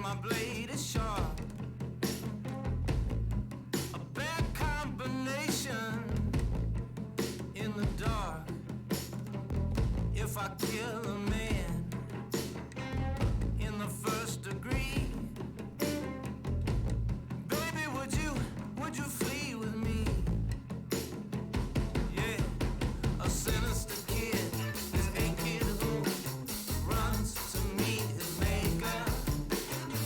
my blade is sharp. A bad combination in the dark. If I kill a man in the first degree, baby, would you flee with me? Yeah, a sinister kid is 8 years old, runs to meet his maker.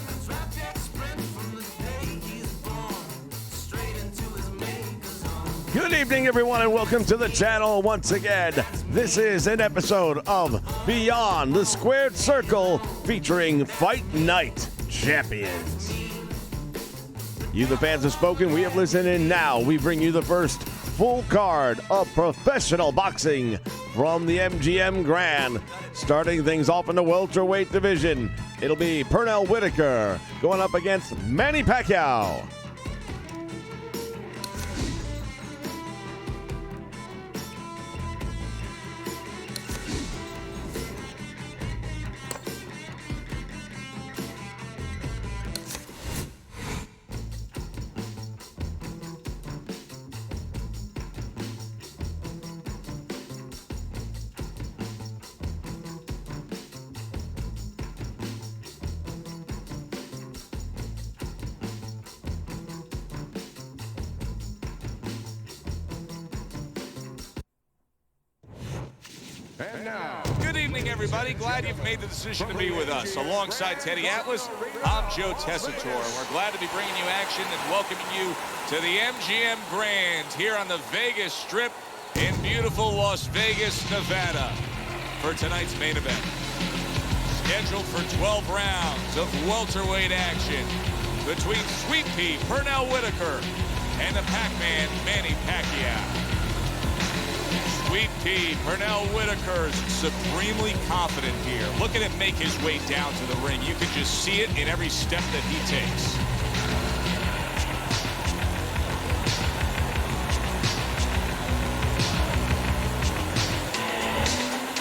A traffic sprint from the day he's born, straight into his maker's arms. Good evening, everyone, and welcome to the channel once again. This is an episode of Beyond the Squared Circle featuring Fight Night Champions. You, the fans, have spoken. We have listened, and now we bring you the first full card of professional boxing from the MGM Grand. Starting things off in the welterweight division, it'll be Pernell Whitaker going up against Manny Pacquiao. And now, Good evening, everybody. Glad you've made the decision to be with us. Alongside Teddy Atlas, I'm Joe Tessitore, and we're glad to be bringing you action and welcoming you to the MGM Grand here on the Vegas Strip in beautiful Las Vegas, Nevada, for tonight's main event. Scheduled for 12 rounds of welterweight action between Sweet Pea Pernell Whitaker and the Pac-Man Manny Pacquiao. Sweet Pea Pernell Whitaker's supremely confident here. Look at him make his way down to the ring. You can just see it in every step that he takes.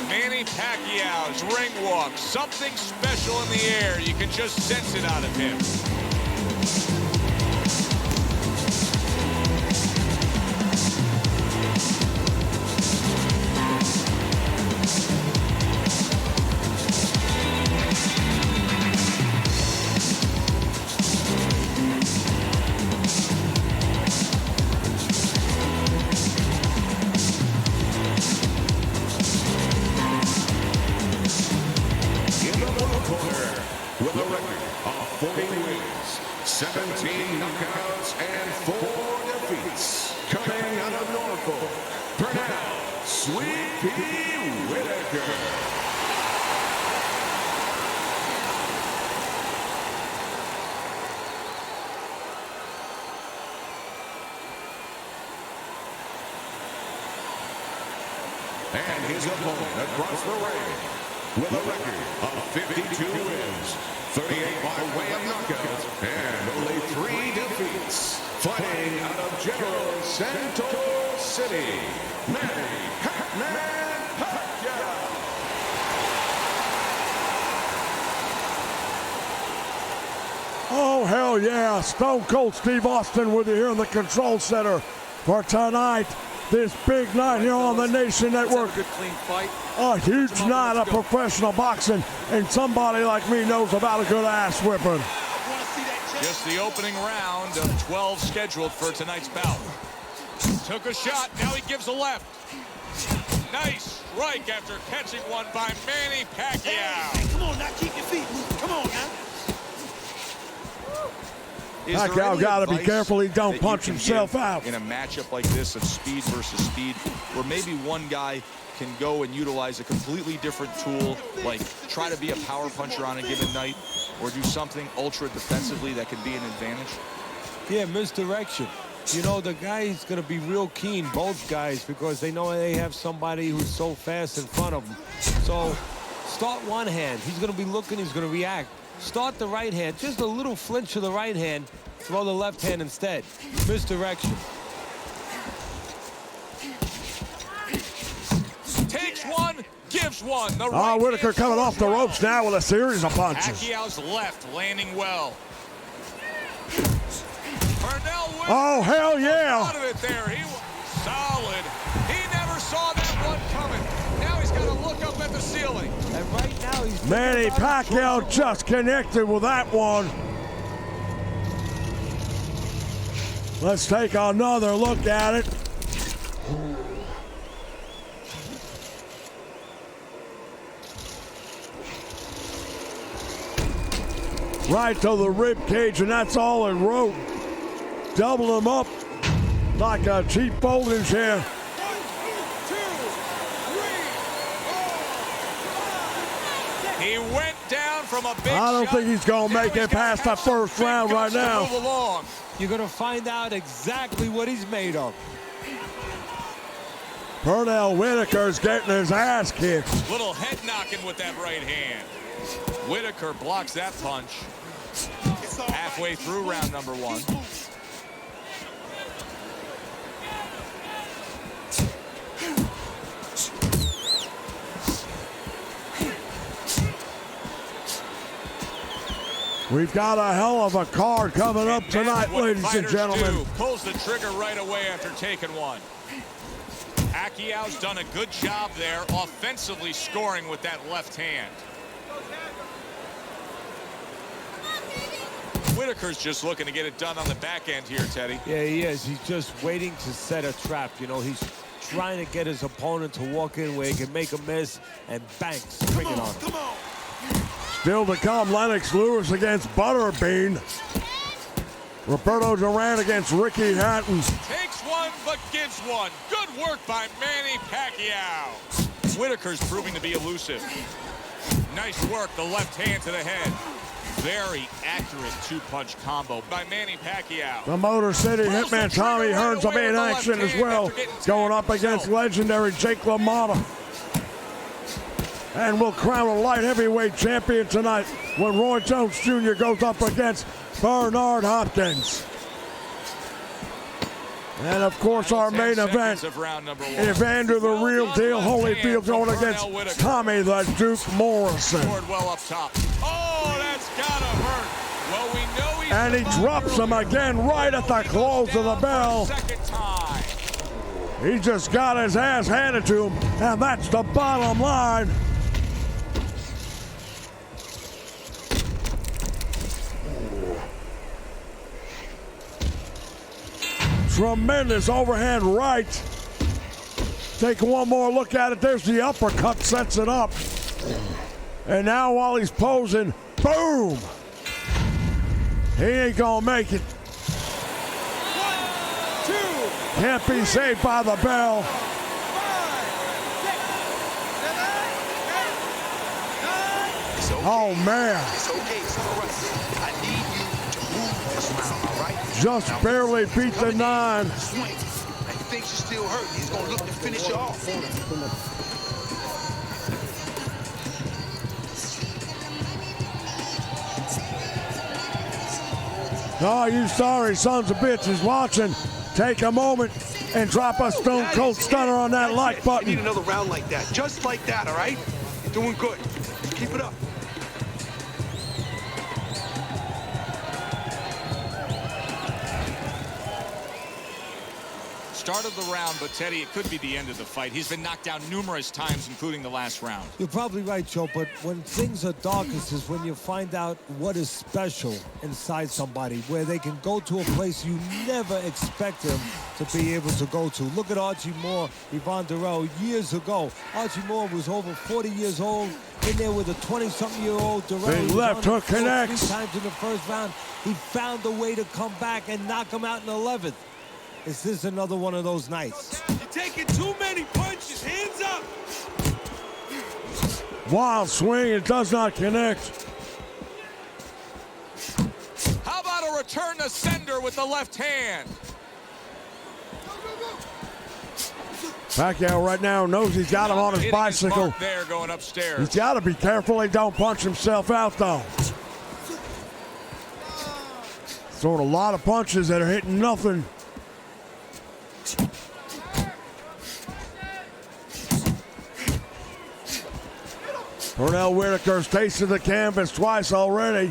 Manny Pacquiao's ring walk, something special in the air. You can just sense it out of him. with a record of 40 wins, 17 knockouts, and 4 defeats. Coming out of Norfolk, Pernell Sweet Pea Whitaker. And his opponent across the ring with a record of 52 wins, 38 by way of knockout, and only 3 defeats. Fighting out of General Santos City, Manny Pac-Man Pacquiao. Oh, hell yeah. Stone Cold Steve Austin with you here in the control center for tonight. This big night here on the Nation Network. Good clean fight. A huge night of professional boxing, and somebody like me knows about a good ass whipping. Just the opening round of 12 scheduled for tonight's bout. Took a shot, now he gives a left. Nice strike after catching one by Manny Pacquiao. Hey, come on now, keep your feet moving. Come on now. Pacquiao got to be careful he don't punch himself out. In a matchup like this of speed versus speed, where maybe one guy can go and utilize a completely different tool, like try to be a power puncher on a given night, or do something ultra defensively that can be an advantage? Yeah, misdirection. You know, the guy's going to be real keen, both guys, because they know they have somebody who's so fast in front of them. So start one hand. He's going to be looking, he's going to react. Start the right hand, just a little flinch to the right hand, throw the left hand instead. Misdirection. Takes one, gives Takes one. The Oh, right Whitaker hand coming off the forward. ropes now with a series of punches. Pacquiao's left landing well. Pernell Whitaker. Oh, hell yeah. Out of it there. He was solid. He never saw that one coming. Now he's got to look up at the ceiling. And right now he's Manny Pacquiao just connected with that one. Let's take another look at it. Right to the rib cage, and that's all it wrote. Double him up like a cheap folding chair. He went down from a big I don't shot. think he's going to Now make he's it gotta past the have some first big round right guts to now. move along. You're going to find out exactly what he's made of. Pernell Whitaker's getting his ass kicked. Little head knocking with that right hand. Whitaker blocks that punch. Halfway through round number one. We've got a hell of a card coming up And tonight, that's what ladies and fighters gentlemen. do. Pulls the trigger right away after taking one. Pacquiao's done a good job there, offensively scoring with that left hand. Whitaker's just looking to get it done on the back end here, Teddy. Yeah, he is. He's just waiting to set a trap. You know, he's trying to get his opponent to walk in where he can make a miss and bang, spring it on him. Come on. Still to come, Lennox Lewis against Butterbean. Roberto Duran against Ricky Hatton. Takes one, but gives one. Good work by Manny Pacquiao. Whitaker's proving to be elusive. Nice work, the left hand to the head. Very accurate two-punch combo by Manny Pacquiao. The Motor City Hitman Tommy Hearns will be in action as well, going up against legendary Jake LaMotta. And we'll crown a light heavyweight champion tonight when Roy Jones Jr. goes up against Bernard Hopkins. And of course our main event, Evander the Real Deal Holyfield going against Tommy the Duke Morrison. Scored well up top. Oh, that's gotta hurt. Well, we know he's And he drops him again right at the close of the bell. Second time. He just got his ass handed to him, and that's the bottom line. Tremendous overhand right. Take one more look at it. There's the uppercut, sets it up. And now while he's posing, boom! He ain't gonna make it. 1, 2, Can't be saved by the bell. 5, 6, 7, 8, 9. Oh man, It's okay, it's all right. I need you to move this round, all right? just barely beat the 9. Swing. And he thinks you're still hurt. He's gonna look to finish you off. Oh, you sorry sons of bitches watching. Take a moment and drop a stone cold stunner on that like You need button. another round like that. Just like that, all right? You're doing good. Keep it up. Start of the round, but Teddy, it could be the end of the fight. He's been knocked down numerous times, including the last round. You're probably right, Joe, but when things are darkest is when you find out what is special inside somebody, where they can go to a place you never expect them to be able to go to. Look at Archie Moore, Yvonne Durrell, years ago. Archie Moore was over 40 years old, in there with a 20-something-year-old Durrell. Big He was left on the hook floor connects. 3 times in the first round. He found a way to come back and knock him out in the 11th. Is this another one of those nights? You're taking too many punches. Hands up. Wild swing, it does not connect. How about a return to sender with the left hand? Pacquiao right now knows he's got him on his Hitting bicycle. mark there, going upstairs. He's got to be careful he don't punch himself out, though. Throwing a lot of punches that are hitting nothing. Pernell Whitaker's tasted the canvas twice already.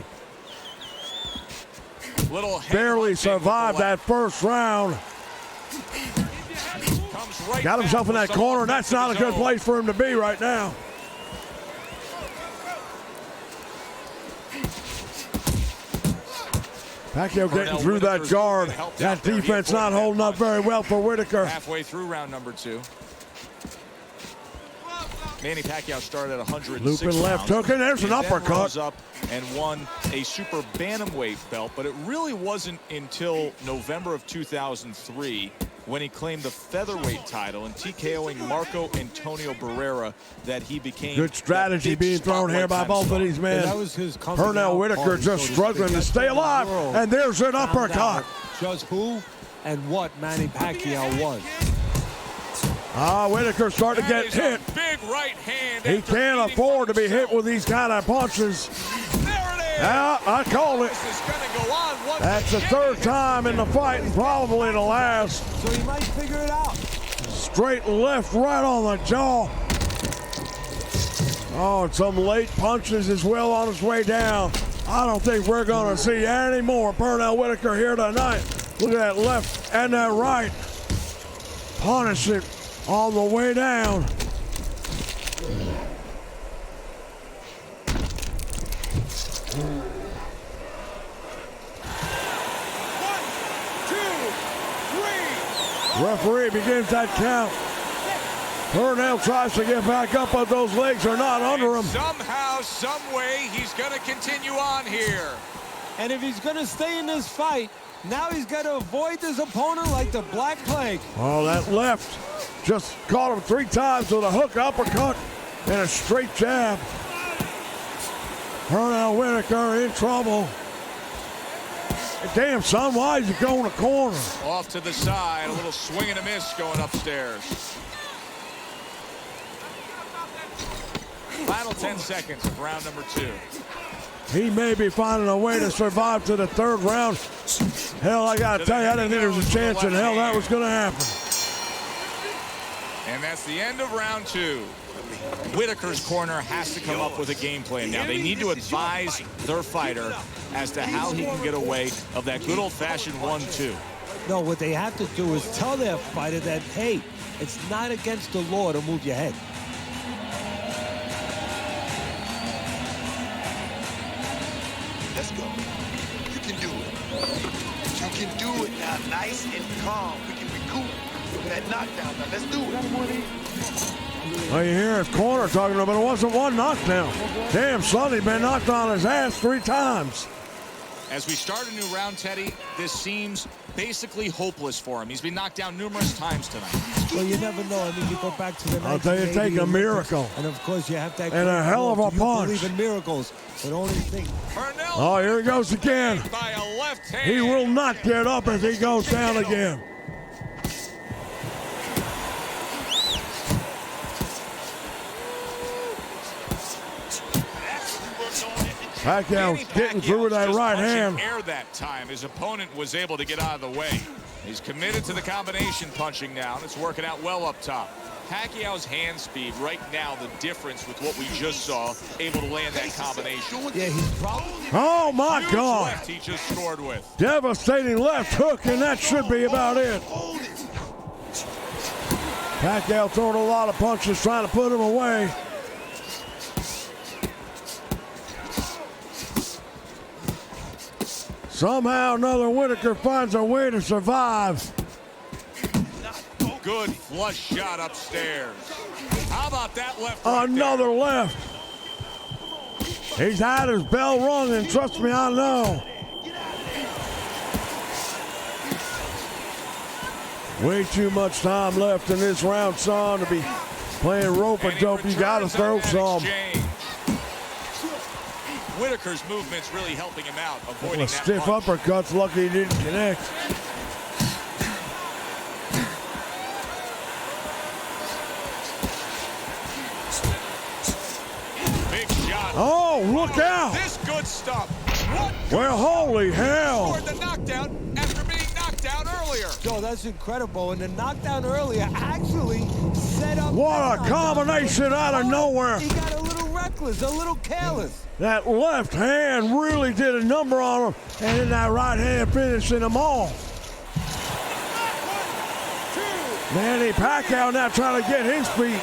Little Barely survived that first round. Right Got himself in that corner. That's not a good place for him to be right now. Pacquiao getting through that guard. That defense not holding up very well for Whitaker. Halfway through round number 2. Manny Pacquiao started at 106 Looping left hook, and there's an uppercut. Rose up and won a super bantamweight belt, but it really wasn't until November of 2003 when he claimed the featherweight title and TKOing Marco Antonio Barrera that he became. Good strategy being thrown here by both of these men. That was his Pernell Whitaker just struggling to stay alive, and there's an uppercut. Just who and what Manny Pacquiao was. Whitaker starting to get hit. Big right hand. He can't afford to be hit with these kind of punches. There it is. I call it. This is going to go on. That's the third time in the fight and probably the last. So he might figure it out. Straight left, right on the jaw. Oh, and some late punches as well on his way down. I don't think we're going to see any more Pernell Whitaker here tonight. Look at that left and that right. Punish it on the way down. Referee begins that count. Pernell tries to get back up, but those legs are not under him. Somehow, some way, he's going to continue on here. And if he's going to stay in this fight, now he's got to avoid this opponent like the Black Plague. Oh, that left just caught him 3 times with a hook uppercut and a straight jab. Pernell Whitaker in trouble. Damn, son, why is he going to corner? Off to the side, a little swing and a miss going upstairs. Final 10 seconds of round number 2. He may be finding a way to survive to the 3rd round. Hell, I got to tell you, I didn't think there was a chance in hell that was going to happen. And that's the end of round 2. Whitaker's corner has to come up with a game plan now. They need to advise their fighter as to how he can get away of that good old-fashioned 1-2. No, what they have to do is tell their fighter that, hey, it's not against the law to move your head. Let's go. You can do it. You can do it now, nice and calm. We can recoup from that knockdown. Now, let's do it. Well, you hear his corner talking about it wasn't one knockdown. Damn, son, he's been knocked on his ass 3 times. As we start a new round, Teddy, this seems basically hopeless for him. He's been knocked down numerous times tonight. Well, you never know. I mean, you go back to the I'll tell you, it take a miracle. And, of course, you have that. And a hell of a punch. You believe in miracles. But only thing. Oh, here he goes again. By a left hand. He will not get up if he goes down again. Pacquiao's getting through with that right hand. Air that time. His opponent was able to get out of the way. He's committed to the combination punching now, and it's working out well up top. Pacquiao's hand speed right now, the difference with what we just saw, able to land that combination. Yeah, he's probably. Oh, my Huge God. left he just scored with. Devastating left hook, and that should be about it. Pacquiao throwing a lot of punches, trying to put him away. Somehow another Whitaker finds a way to survive. Good flush shot upstairs. How about that left? Another left. He's had his bell rung, and trust me, I know. Way too much time left in this round, son, to be playing rope and dope. You got to throw some. Whitaker's movement's really helping him out, avoiding that Stiff punch. uppercuts, lucky he didn't connect. Big shot. Oh, look out! This good stuff. What? Well, holy hell! Scored the knockdown after being knocked out earlier. Joe, that's incredible. And the knockdown earlier actually set up. What a combination out of nowhere! He got a little rep reckless, a little careless. That left hand really did a number on him, and then that right hand finishing them all. Manny Pacquiao now trying to get his feet.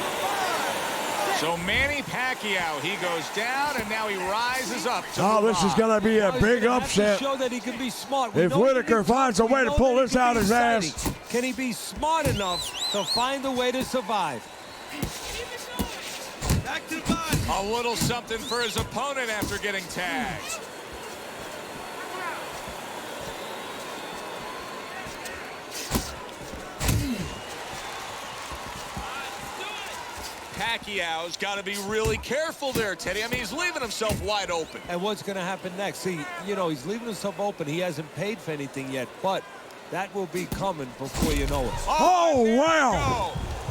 So Manny Pacquiao, he goes down, and now he rises up. Oh, this is going to be a big upset. Show that he can be smart. If Whitaker finds a way to pull this out his ass. Can he be smart enough to find a way to survive? Back to the body. A little something for his opponent after getting tagged. Pacquiao's got to be really careful there, Teddy. I mean, he's leaving himself wide open. And what's going to happen next? See, you know, he's leaving himself open. He hasn't paid for anything yet, but that will be coming before you know it. Oh, and there wow. we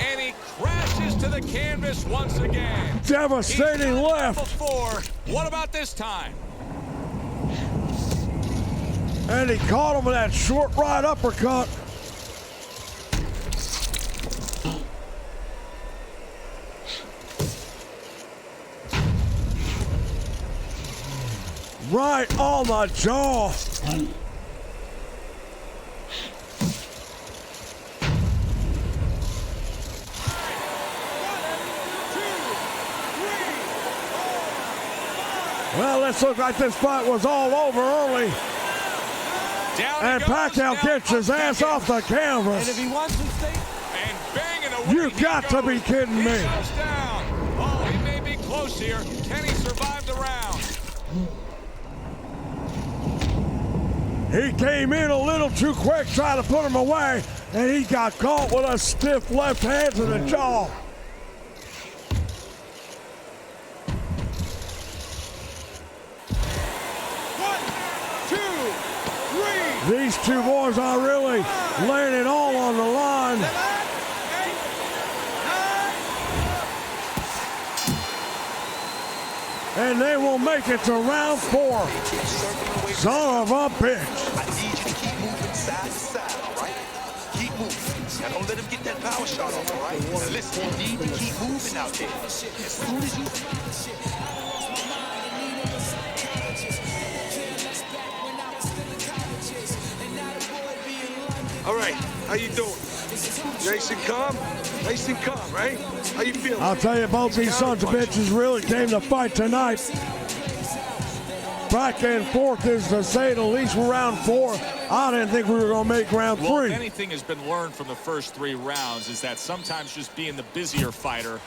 go. And he crashes to the canvas once again. Devastating He's done left. that before. What about this time? And he caught him with that short right uppercut. Right on the jaw. Well, this looks like this fight was all over early. Down And he goes. Pacquiao Now gets his up ass again. off the And if canvas. he wants to stay... And banging away. You he got to goes. be kidding He me. goes down. Oh, he may be close here. Can he survive the round? He came in a little too quick trying to put him away, and he got caught with a stiff left hand to the jaw. These two boys are really laying it all on the line. And they will make it to round 4. Son of a bitch. I need you to keep moving side to side, all right? Keep moving. Now don't let him get that power shot off, all right? Now listen, you need to keep moving out there. As soon as you... All right, how you doing? Nice and calm? Nice and calm, right? How you feeling? I'll tell you, both these sons of bitches really came to fight tonight. Back and forth is to say the least for round 4. I didn't think we were going to make round 3. Well, if anything has been learned from the first 3 rounds is that sometimes just being the busier fighter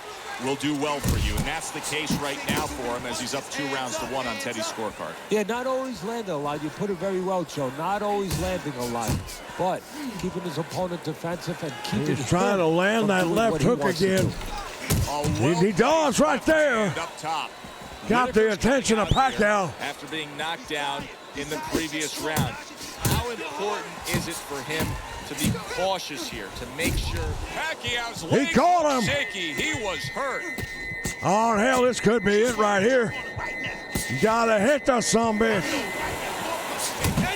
will do well for you, and that's the case right now for him as he's up 2-1 on Teddy's scorecard. Yeah, not always landing a lot. You put it very well, Joe. Not always landing a lot, but keeping his opponent defensive and keeping He's trying to land that left hook again. He does right there. Up top. Got the attention of Pacquiao. After being knocked down in the previous round. How important is it for him to be cautious here, to make sure Pacquiao's legs caught were him. shaky? He was hurt. Oh, hell, this could be it right here. You gotta hit the sumbitch.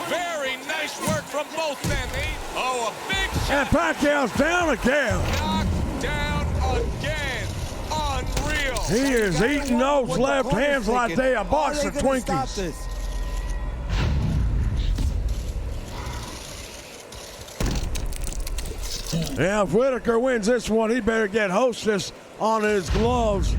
Very nice work from both men. Oh, a big And shot. Pacquiao's down again. Knocked down again. Unreal. He is eating those What the left opponent's hands like thinking. they a box Are of they gonna stop Twinkies. this? Yeah, if Whitaker wins this one, he better get hostess on his gloves.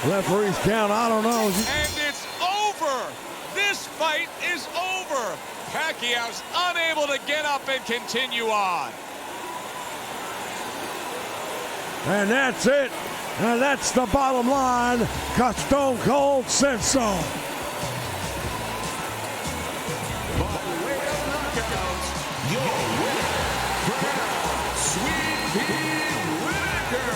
Referee's count, I don't know. And it's over. This fight is over. Pacquiao's unable to get up and continue on. And that's it. And that's the bottom line, because Stone Cold said so. By way of knockouts, your winner, Sweet Pea Whitaker.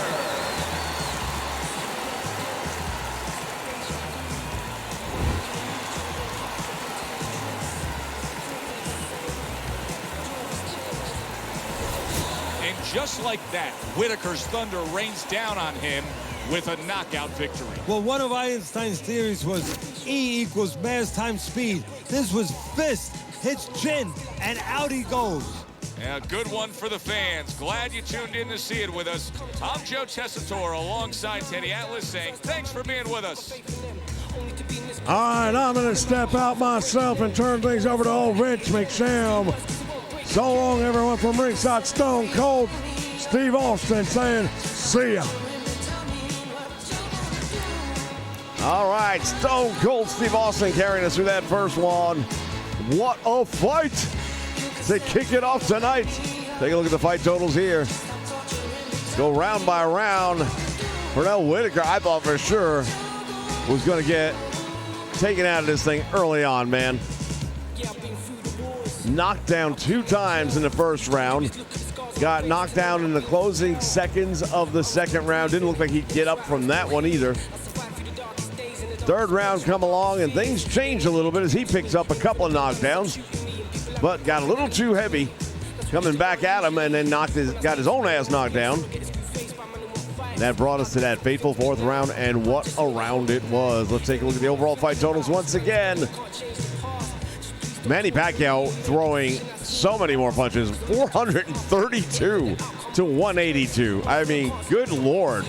And just like that, Whitaker's thunder rains down on him with a knockout victory. Well, one of Einstein's theories was E equals mass times speed. This was fist, hits chin, and out he goes. Yeah, good one for the fans. Glad you tuned in to see it with us. I'm Joe Tessitore alongside Teddy Atlas saying thanks for being with us. All right, I'm going to step out myself and turn things over to old Rich McSham. So long, everyone, from ringside. Stone Cold Steve Austin saying, see ya. All right, Stone Cold Steve Austin carrying us through that first one. What a fight to kick it off tonight. Take a look at the fight totals here. Go round by round. Pernell Whitaker, I thought for sure, was going to get taken out of this thing early on, man. Knocked down 2 times in the first round. Got knocked down in the closing seconds of the second round. Didn't look like he'd get up from that one either. Third round come along and things change a little bit as he picks up a couple of knockdowns, but got a little too heavy coming back at him and then got his own ass knocked down. That brought us to that fateful 4th round, and what a round it was. Let's take a look at the overall fight totals once again. Manny Pacquiao throwing so many more punches, 432 to 182. I mean, good Lord.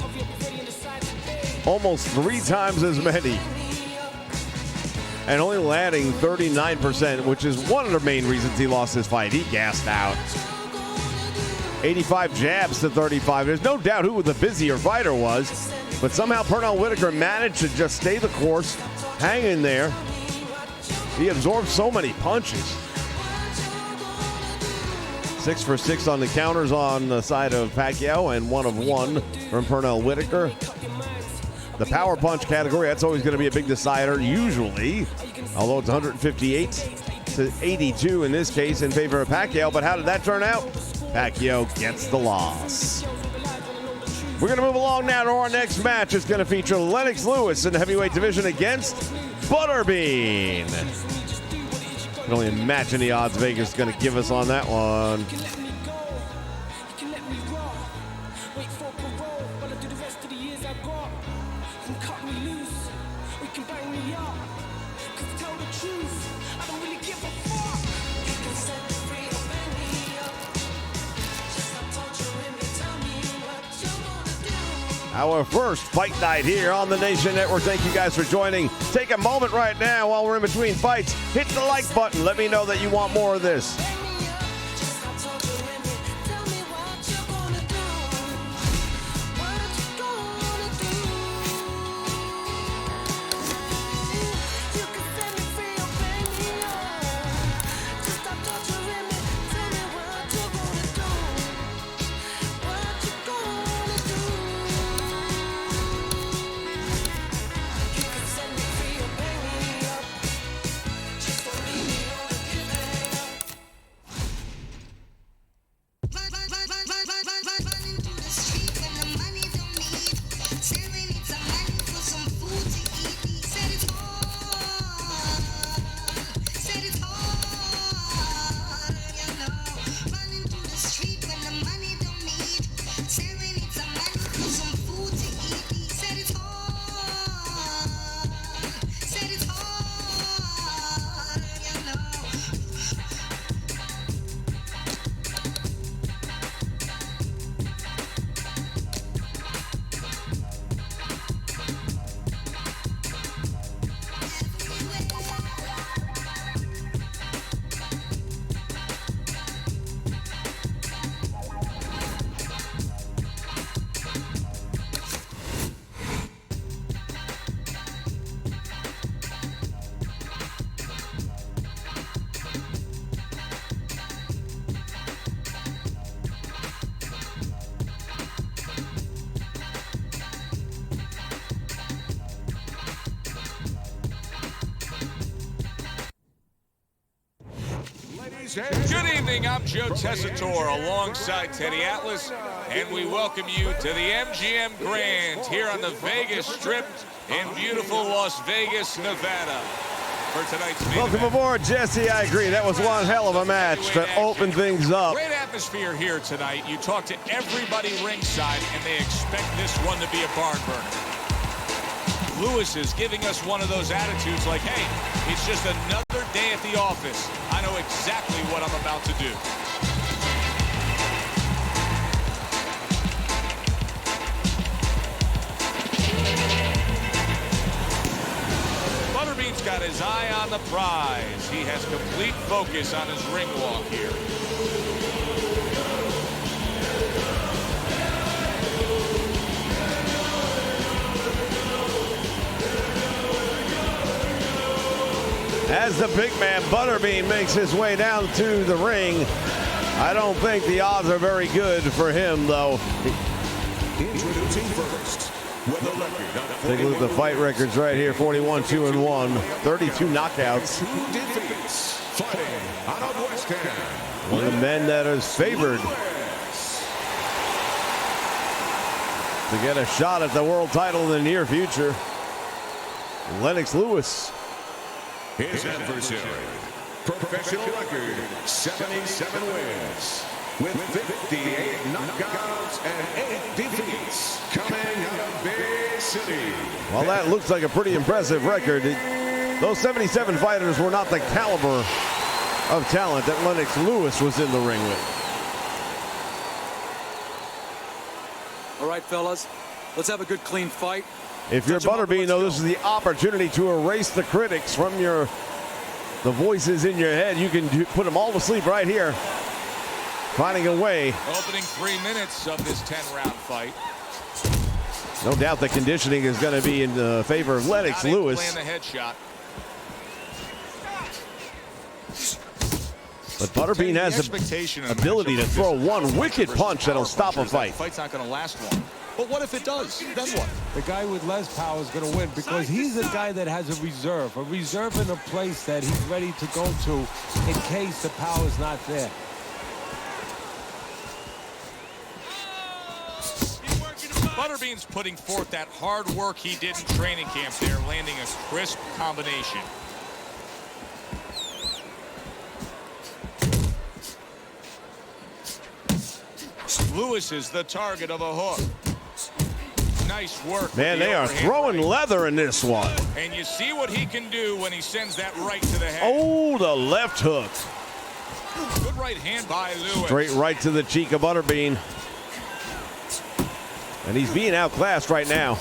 Almost 3 times as many. And only landing 39%, which is one of the main reasons he lost this fight. He gassed out. 85 jabs to 35. There's no doubt who the busier fighter was, but somehow Pernell Whitaker managed to just stay the course, hang in there. He absorbed so many punches. 6 for 6 on the counters on the side of Pacquiao, and 1 of 1 from Pernell Whitaker. The power punch category, that's always going to be a big decider, usually, although it's 158 to 82 in this case in favor of Pacquiao. But how did that turn out? Pacquiao gets the loss. We're going to move along now to our next match. It's going to feature Lennox Lewis in the heavyweight division against Butterbean. I can only imagine the odds Vegas is going to give us on that one. Our first fight night here on the Nation Network. Thank you guys for joining. Take a moment right now while we're in between fights. Hit the like button. Let me know that you want more of this. Good evening, I'm Joe Tessitore alongside Teddy Atlas, and we welcome you to the MGM Grand here on the Vegas Strip in beautiful Las Vegas, Nevada. For tonight's main Welcome event. aboard, Jesse. I agree. That was one hell of a match to open things up. Great atmosphere here tonight. You talk to everybody ringside, and they expect this one to be a barn burner. Lewis is giving us one of those attitudes like, hey, it's just another day at the office. I know exactly what I'm about to do. got his eye on the prize. He has complete focus on his ring walk here. As the big man Butterbean makes his way down to the ring, I don't think the odds are very good for him, though. Introducing first, with a record of Take a look at the fight records right here, 41-2-1, 32 knockouts. 2 defeats, fighting out of West Ham. One of the men that is favored to get a shot at the world title in the near future, Lennox Lewis. His adversary, professional record, 77 wins, with 58 knockouts and 8 defeats, coming out of Bay City. Well, that looks like a pretty impressive record. Those 77 fighters were not the caliber of talent that Lennox Lewis was in the ring with. All right, fellas, let's have a good, clean fight. If you're Touch 'em up and Butterbean, let's though, go. this is the opportunity to erase the critics from the voices in your head. You can put them all to sleep right here, finding a way. Opening 3 minutes of this 10-round fight. No doubt the conditioning is going to be in favor of Lennox Not able to Lewis. land the headshot. But Butterbean has the expectation of ability to matchup throw like this one versus wicked punch that'll power stop a punchers, that fight. Fight's not going to last long. But what if it does? Then what? The guy with less power is going to win because he's a guy that has a reserve in a place that he's ready to go to in case the power is not there. Butterbean's putting forth that hard work he did in training camp there, landing a crisp combination. Lewis is the target of a hook. Nice work. Man, with the they are overhand throwing right. leather in this one. And you see what he can do when he sends that right to the head. Oh, the left hook. Good right hand by Lewis. Straight right to the cheek of Butterbean. And he's being outclassed right now.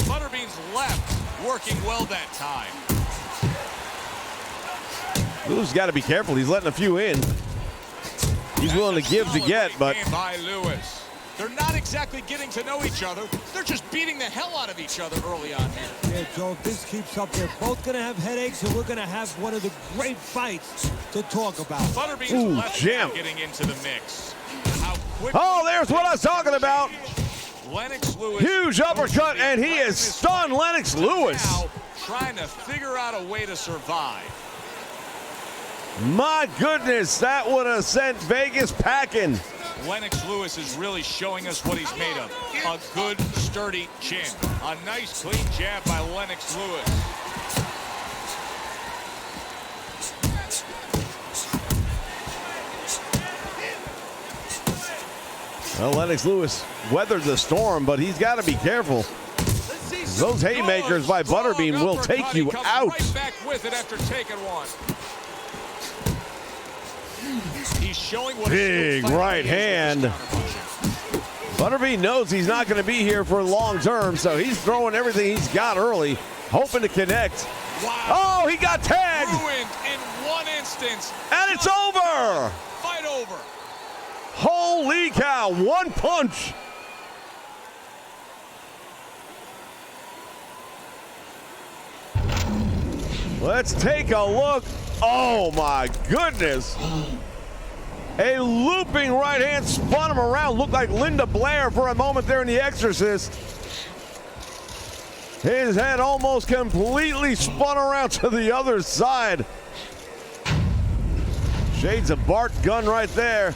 Butterbean's left working well that time. Lewis got to be careful. He's letting a few in. He's willing to give to get, but By Lewis. They're not exactly getting to know each other. They're just beating the hell out of each other early on here. Yeah, Joe, if this keeps up, they're both going to have headaches, and we're going to have one of the great fights to talk about. Butterbean's Ooh, left jam. now getting into the mix. How quick oh, there's what I was talking about. Lennox Lewis. Huge uppercut, and he has stunned Lennox Lewis. Now trying to figure out a way to survive. My goodness, that would have sent Vegas packing. Lennox Lewis is really showing us what he's made of. A good, sturdy chin. A nice, clean jab by Lennox Lewis. Well, Lennox Lewis weathered the storm, but he's got to be careful. Those haymakers by Butterbean will take you out. Right back with it after taking one. He's showing what Big right hand. Butterbean knows he's not going to be here for long term, so he's throwing everything he's got early, hoping to connect. Wow. Oh, he got tagged, Ruined in one instance. and it's over. Fight over. Holy cow, one punch. Let's take a look. Oh my goodness. A looping right hand spun him around. Looked like Linda Blair for a moment there in The Exorcist. His head almost completely spun around to the other side. Shades of Bart Gunn right there.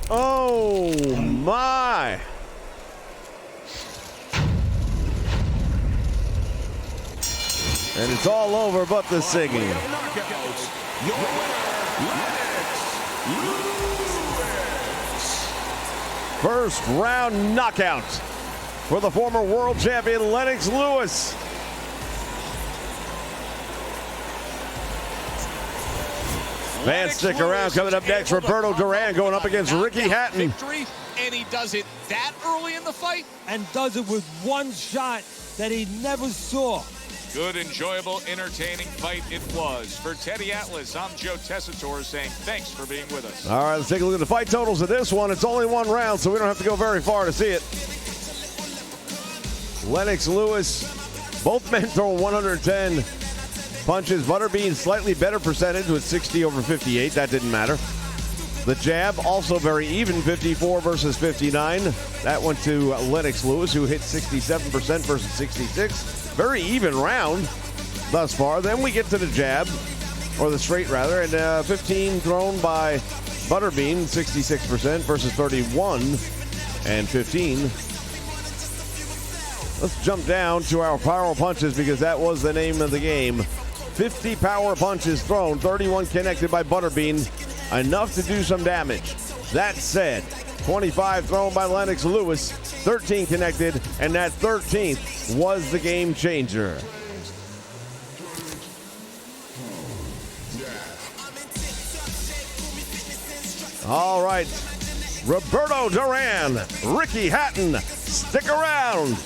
Oh my. And it's all over but the singing. First round knockout for the former world champion Lennox Lewis. Fans stick around. Coming up next, Roberto Duran going up against Ricky Hatton. Victory, and he does it that early in the fight. And does it with one shot that he never saw. Good, enjoyable, entertaining fight it was. For Teddy Atlas, I'm Joe Tessitore saying thanks for being with us. All right, let's take a look at the fight totals of this one. It's only one round, so we don't have to go very far to see it. Lennox Lewis, both men throw 110 punches. Butterbean slightly better percentage with 60 over 58. That didn't matter. The jab also very even, 54 versus 59. That went to Lennox Lewis, who hit 67% versus 66. Very even round thus far. Then we get to the jab, or the straight rather, and 15 thrown by Butterbean, 66% versus 31 and 15. Let's jump down to our power punches because that was the name of the game. 50 power punches thrown, 31 connected by Butterbean, enough to do some damage. That said, 25 thrown by Lennox Lewis, 13 connected, and that 13th was the game changer. All right, Roberto Duran, Ricky Hatton, stick around.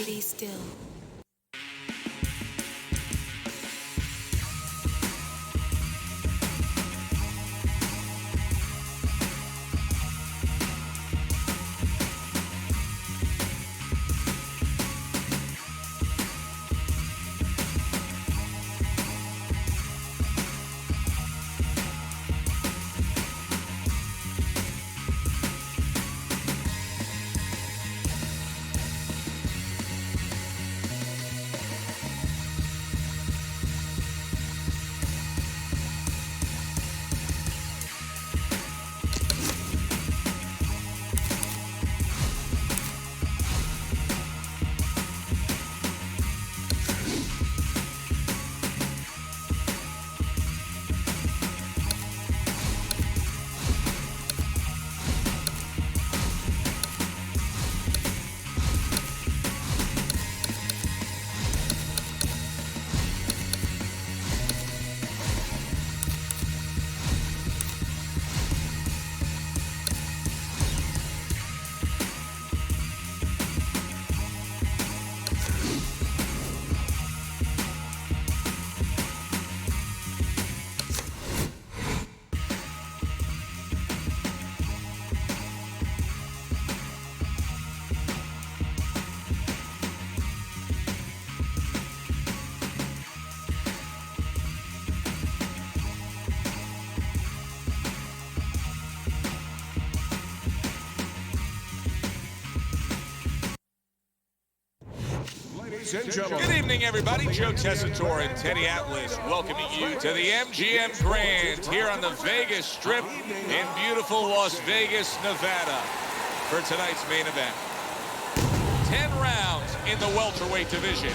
Be still. Good evening, everybody. Joe Tessitore and Teddy Atlas welcoming you to the MGM Grand here on the Vegas Strip in beautiful Las Vegas, Nevada for tonight's main event. 10 rounds in the welterweight division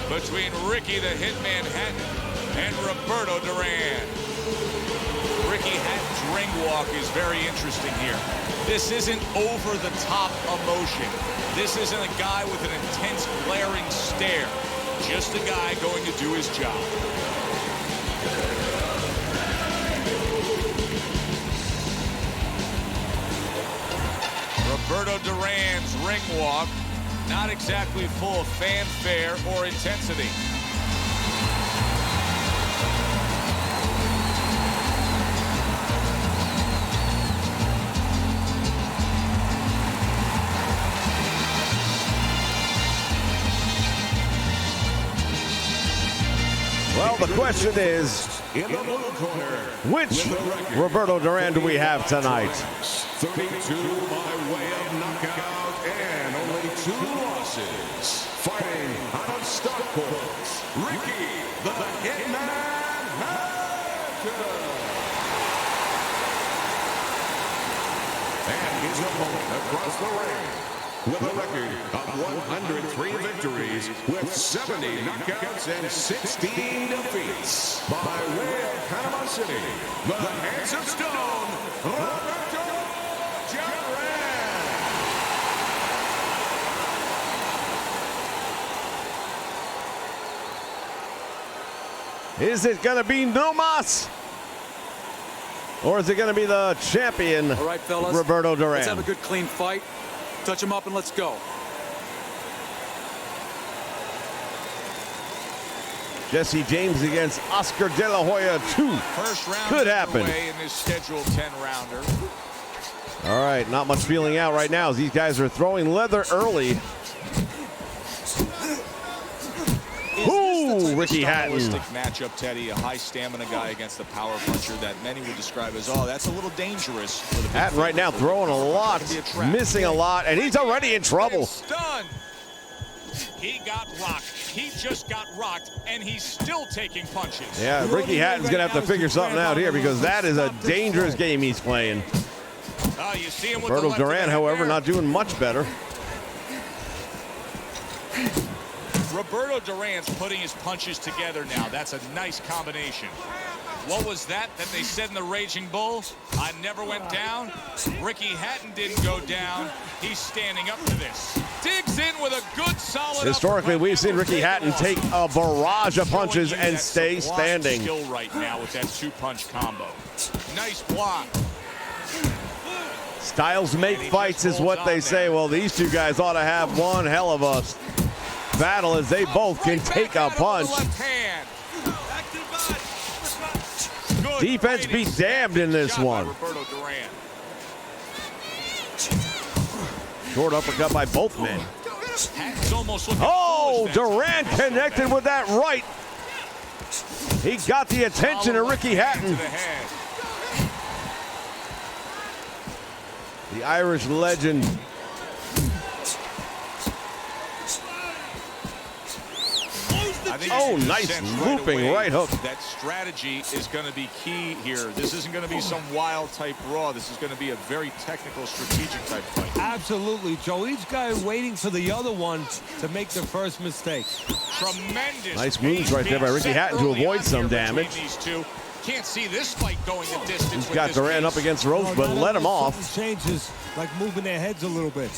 between Ricky the Hitman Hatton and Roberto Duran. Ricky Hatton's ring walk is very interesting here. This isn't over-the-top emotion. This isn't a guy with an intense, glaring stare. Just a guy going to do his job. Roberto Duran's ring walk, not exactly full of fanfare or intensity. Well, the question is, In the blue corner. Which Roberto Duran do we have tonight? 32 by way of knockout and only 2 losses. Fighting out of Stockport, Ricky the Hitman Hatton. And his opponent across the ring with a record of 103 victories with 70 knockouts and 16 defeats. By way of Panama City, the Hands of Stone, Roberto Duran. Is it going to be Nomas? Or is it going to be the champion, All right, fellas. Roberto Duran? Let's have a good, clean fight. Touch him up and let's go. Jesse James against Oscar De La Hoya 2. First round Could happen. underway in this scheduled 10-rounder. All right, not much feeling out right now as these guys are throwing leather early. Ooh, Ricky Hatton. Stylistic matchup, Teddy. A high stamina guy against a power puncher that many would describe as, oh, that's a little dangerous for the big Hatton right now fighter. throwing a lot, Be a trap. missing a lot, and he's already in trouble. Stunned. He got rocked. He just got rocked, and he's still taking punches. Yeah, Ricky Hatton's going to have to figure something out here because that is a dangerous game he's playing. You see him with the Roberto left of the Duran, head however, there. not doing much better. Roberto Duran's putting his punches together now. That's a nice combination. What was that they said in the Raging Bull? I never went down. Ricky Hatton didn't go down. He's standing up to this. Digs in with a good solid Historically, uppercut. we've seen Ricky Hatton take a barrage of punches Showing you and that stay sublime standing. Skill right now with that 2-punch combo. Nice block. Styles make fights is what they say. Well, these two guys ought to have one hell of a battle as they both can take a punch. Defense be damned in this one. Short uppercut by both men. Oh, Duran connected with that right. He got the attention of Ricky Hatton. The Irish legend. Oh, nice looping right hook. That strategy is going to be key here. This isn't going to be some wild type raw. This is going to be a very technical, strategic type fight. Absolutely, Joe. Each guy waiting for the other one to make the first mistake. Tremendous. Nice moves right there by Ricky Hatton to avoid some damage. These two. Can't see this fight going the distance. He's got Duran up against the ropes, but let him off. Changes, like moving their heads a little bit.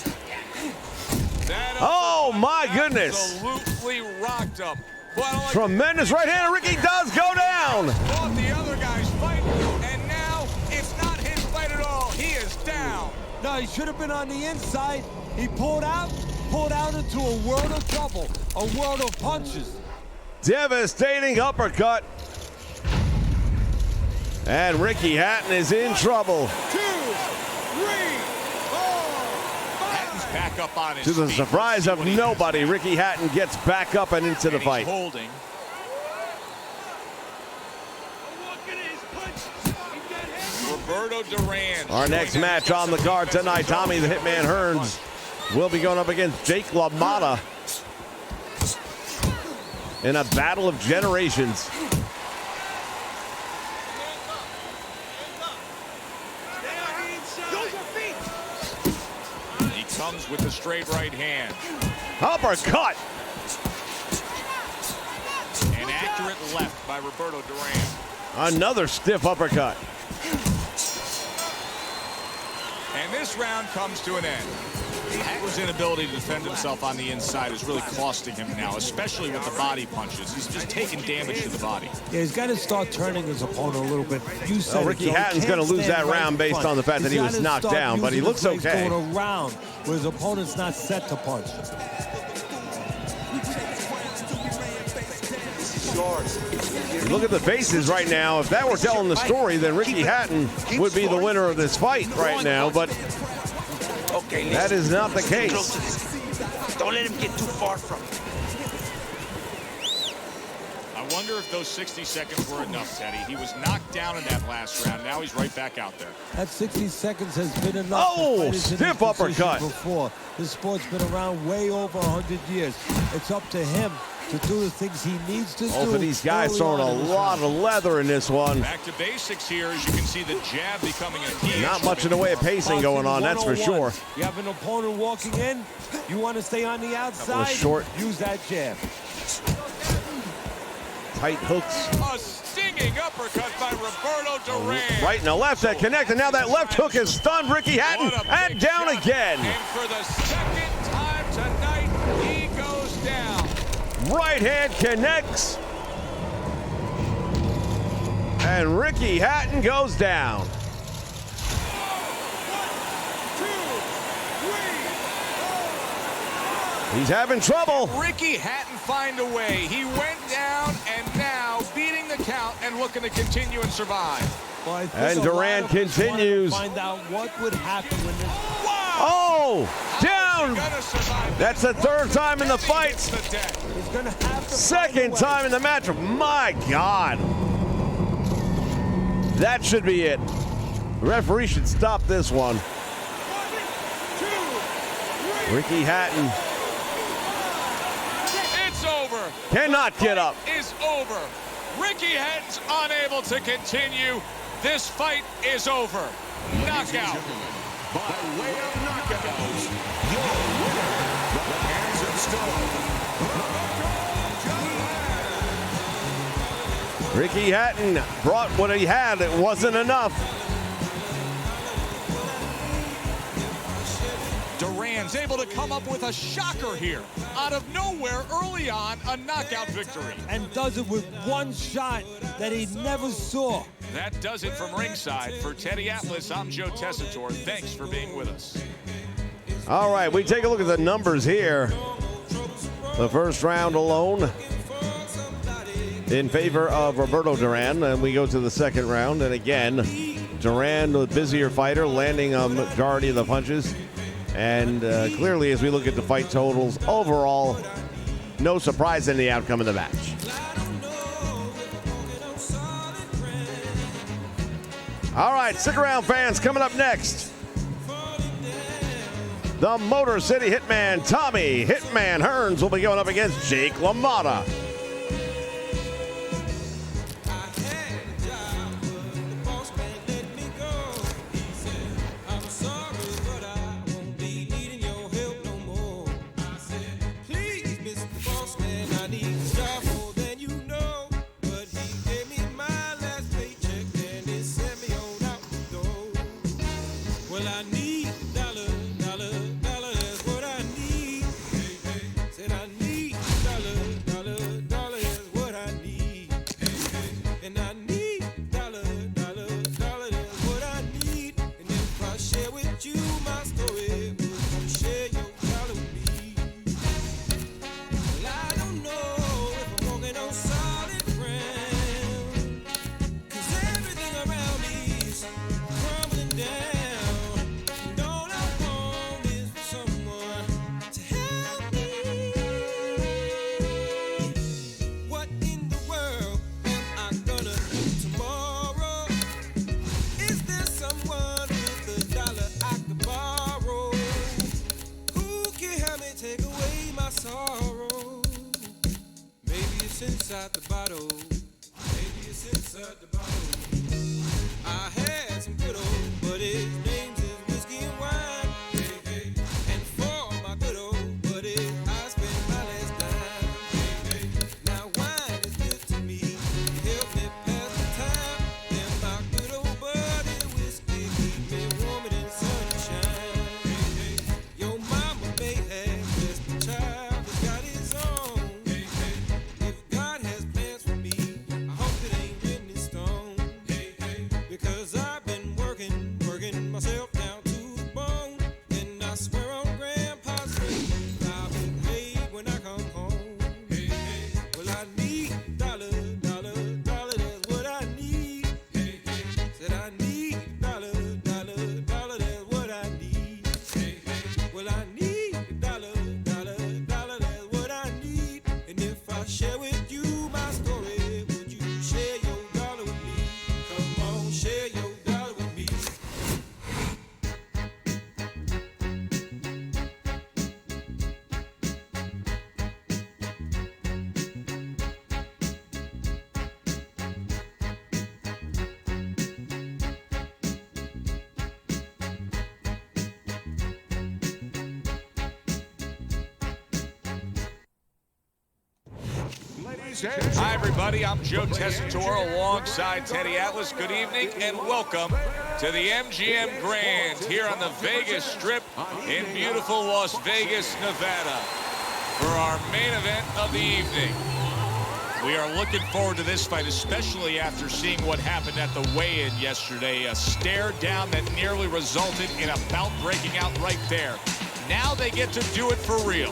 Oh, my goodness. Absolutely rocked him. Tremendous right hand. Ricky does go down. Fought the other guy's fight, and now it's not his fight at all. He is down. No, he should have been on the inside. He pulled out into a world of trouble, a world of punches. Devastating uppercut. And Ricky Hatton is in trouble. 2, 3, 4. Hatton's back up on his To the feet. surprise of nobody, Ricky Hatton gets back up and into the And fight. he's holding. Roberto Duran. Our next match on the card tonight, Tommy the Hitman Hearns will be going up against Jake LaMotta in a battle of generations. He comes with the straight right hand. Uppercut. An accurate left by Roberto Duran. Another stiff uppercut. And this round comes to an end. Hatton's inability to defend himself on the inside is really costing him now, especially with the body punches. He's just taking damage to the body. Yeah, he's got to start turning his opponent a little bit. You said Ricky Joe, Hatton's can't going to lose stand that right round in based front. on the fact that he He's was gotta knocked start down, but he using looks the legs okay. Going around where his opponent's not set to punch. Look at the faces right now. If that were telling the story, then Ricky Hatton would be the winner of this fight right now, but that is not the case. Don't let him get too far from you. I wonder if those 60 seconds were enough, Teddy. He was knocked down in that last round. Now he's right back out there. That 60 seconds has been enough. Oh, stiff uppercut. Before. This sport's been around way over 100 years. It's up to him to do the things he needs to do. Both of these guys throwing a lot of leather in this one. Back to basics here. As you can see, the jab becoming a key. Not much in the way of pacing going on, that's for sure. You have an opponent walking in. You want to stay on the outside. Short. Use that jab. Tight hooks. A stinging uppercut by Roberto Duran. Right and the left that connected. Now that left hook has stunned Ricky Hatton. And down shot. again. And for the second time tonight, he goes down. Right hand connects. And Ricky Hatton goes down. 1, 2, 3. He's having trouble. Ricky Hatton find a way. He went down and now beating the count and looking to continue and survive. Well, I think And a Duran lot of us wanted to continues. Find out what would happen when this. Oh, down. Gonna survive. That's the third time in the fight. Hits the deck. He's going to have to. Second find a way. time in the match. My God. That should be it. The referee should stop this one. 1, 2, 3. Ricky Hatton It's over. cannot get up. Is over. Ricky Hatton's unable to continue. This fight is over. Knockout. By way of knockouts, your winner, the hands of stone. Ricky Hatton brought what he had. It wasn't enough. Duran's able to come up with a shocker here. Out of nowhere, early on, a knockout victory. And does it with one shot that he never saw. That does it from ringside. For Teddy Atlas, I'm Joe Tessitore. Thanks for being with us. All right, we take a look at the numbers here. The first round alone in favor of Roberto Duran, and we go to the second round. And again, Duran, the busier fighter, landing a majority of the punches. And clearly, as we look at the fight totals, overall, no surprise in the outcome of the match. All right, stick around, fans. Coming up next, the Motor City Hitman, Tommy Hitman Hearns, will be going up against Jake LaMotta. Inside the bottle, maybe it's inside the bottle. I had some good old buddies, names is whiskey and wine. Hey, hey. And for my good old buddies, I spent my last dime. Hey, hey. Now wine is good to me, it helps me pass the time. And my good old buddy whiskey keep me warm in the sunshine. Hey, hey. Your mama may have just a child that's got his own. Hey, hey. If God has plans for me, I hope it ain't written in stone. Hi, everybody. I'm Joe Tessitore alongside Teddy Atlas. Good evening and welcome to the MGM Grand here on the Vegas Strip in beautiful Las Vegas, Nevada for our main event of the evening. We are looking forward to this fight, especially after seeing what happened at the weigh-in yesterday. A stare down that nearly resulted in a bout breaking out right there. Now they get to do it for real.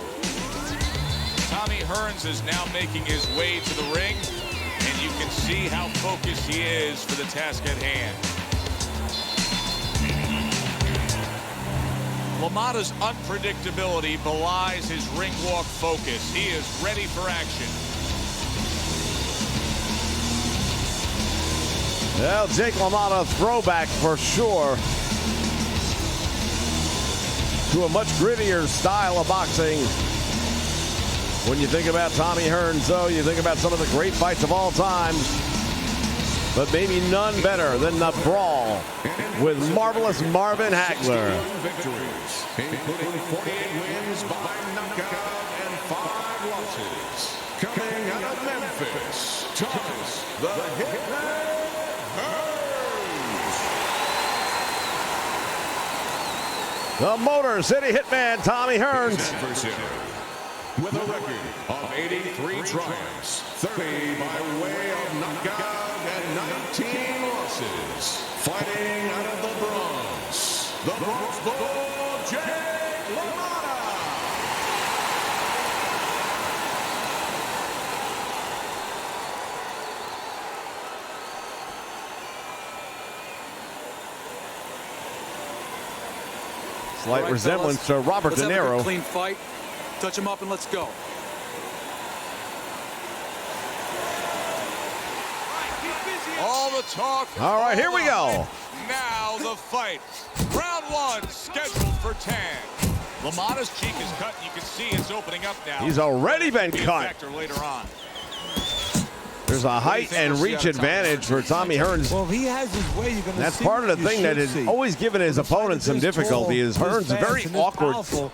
Tommy Hearns is now making his way to the ring, and you can see how focused he is for the task at hand. LaMotta's unpredictability belies his ring walk focus. He is ready for action. Well, Jake LaMotta throwback for sure to a much grittier style of boxing. When you think about Tommy Hearns, though, you think about some of the great fights of all time, but maybe none better than the brawl with marvelous Marvin Hagler. Victories, including 48 wins by knockout and 5 losses. Coming out of Memphis, Thomas the Hitman Hearns. The Motor City Hitman, Tommy Hearns. With a record of 83 triumphs, 30 by way of knockout, and 19 losses. Fighting out of the Bronx, Bull, Jake LaMotta. Slight resemblance to Robert De Let's have a Niro. good clean fight. Touch him up and let's go. All the talk. All right, here we go. Now the fight. Round 1 scheduled for 10. LaMotta's cheek is cut. You can see it's opening up now. He's already been Be a cut. factor later on. There's a height and reach advantage for Tommy Hearns. Well, if he has his way, you're going to That's part of the thing that has always given his opponent some difficulty is Hearns very awkward.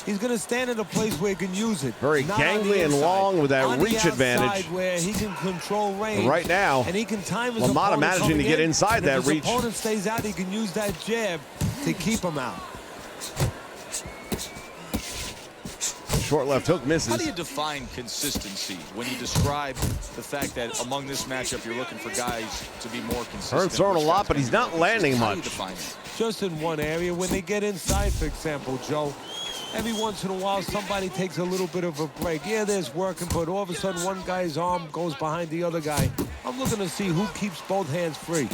He's going to stand in a place where he can use it. Very Not on gangly the and inside. long with that On the reach advantage. outside where he can control range. Right now, and he can time his LaMotta opponent managing to coming get in, inside and that if his reach. opponent stays out, he can use that jab to keep him out. Short left hook misses. How do you define consistency when you describe the fact that among this matchup you're looking for guys to be more consistent? Hearns throwing a lot, but he's not landing How do you much. define it? Just in one area. When they get inside, for example, Joe, every once in a while somebody takes a little bit of a break. Yeah, there's working, but all of a sudden one guy's arm goes behind the other guy. I'm looking to see who keeps both hands free.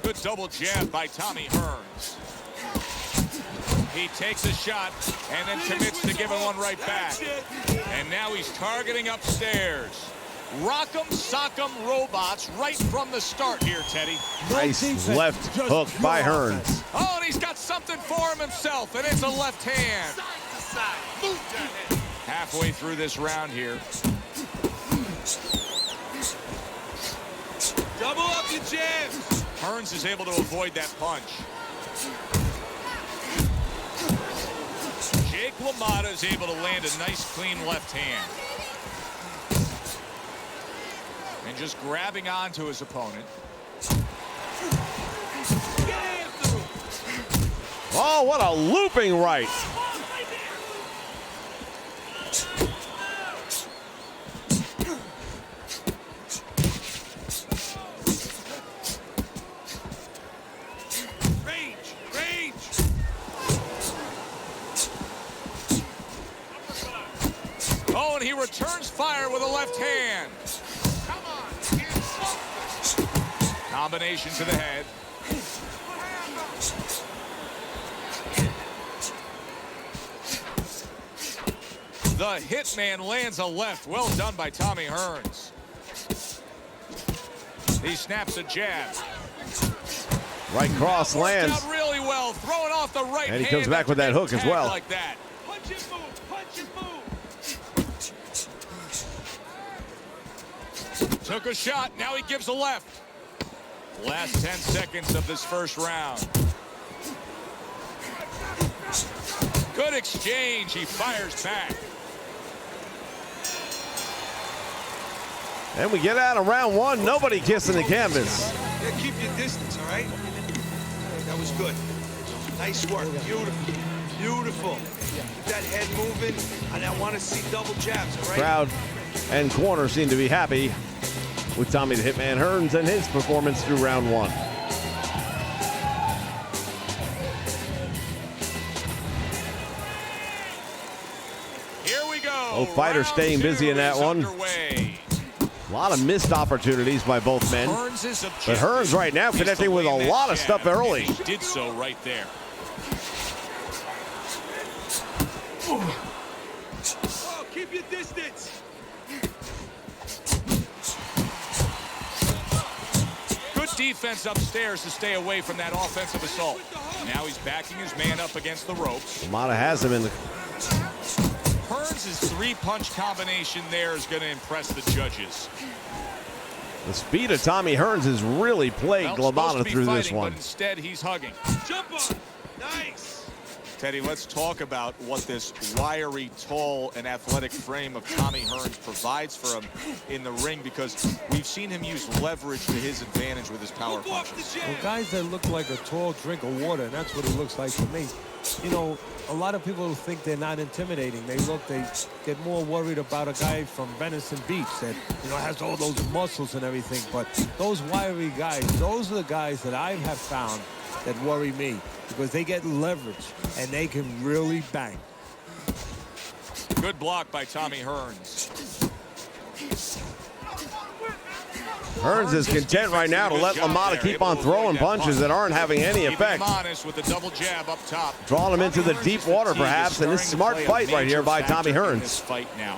Good double jab by Tommy Hearns. He takes a shot and then commits to giving one right back. And now he's targeting upstairs. Rock'em sock'em robots right from the start here, Teddy. Nice left hook by Hearns. Oh, and he's got something for him himself, and it's a left hand. Halfway through this round here. Double up your jabs. Hearns is able to avoid that punch. Jake LaMotta is able to land a nice, clean left hand. And just grabbing onto his opponent. Oh, what a looping right. Oh, and he returns fire with a left hand. Combination to the head. The Hitman lands a left. Well done by Tommy Hearns. He snaps a jab. Right cross Worked lands. out really well, throwing off the right And he hand comes back after with that getting hook as tagged well. Like that. Punch and move, punch and move. Took a shot, now he gives a left. Last 10 seconds of this first round. Good exchange. He fires back. And we get out of round one. Nobody kissing the canvas. Yeah, keep your distance, all right? That was good. Nice work. Beautiful. Beautiful. Get that head moving, and I want to see double jabs, all right? Crowd and corner seem to be happy with Tommy the Hitman Hearns and his performance through round one. Here we go. Both fighters Round staying busy two in that is one. underway. A lot of missed opportunities by both men. Hearns' But Hearns right now is to connecting with a land that lot of jab, stuff early. and he did so right there. Oh, keep your distance. Good defense upstairs to stay away from that offensive assault. Now he's backing his man up against the ropes. Lamada has him in the... Hearns' three-punch combination there is going to impress the judges. The speed of Tommy Hearns has really plagued Well, supposed to Lamada be through this fighting, one. But instead, he's hugging. Jump on. Nice. Teddy, let's talk about what this wiry, tall, and athletic frame of Tommy Hearns provides for him in the ring, because we've seen him use leverage to his advantage with his power Look off punches. the Well, jab. guys that look like a tall drink of water, and that's what it looks like to me. You know, a lot of people think they're not intimidating. They get more worried about a guy from Venice Beach that, you know, has all those muscles and everything. But those wiry guys, those are the guys that I have found that worry me, because they get leverage and they can really bang. Good block by Tommy Hearns. Hearns is content right now to let Lamada keep on throwing punches that aren't having any Keeping effect. him honest with the double jab up top. Drawing him into the deep water perhaps, and this smart fight right here by Tommy This Hearns. fight now.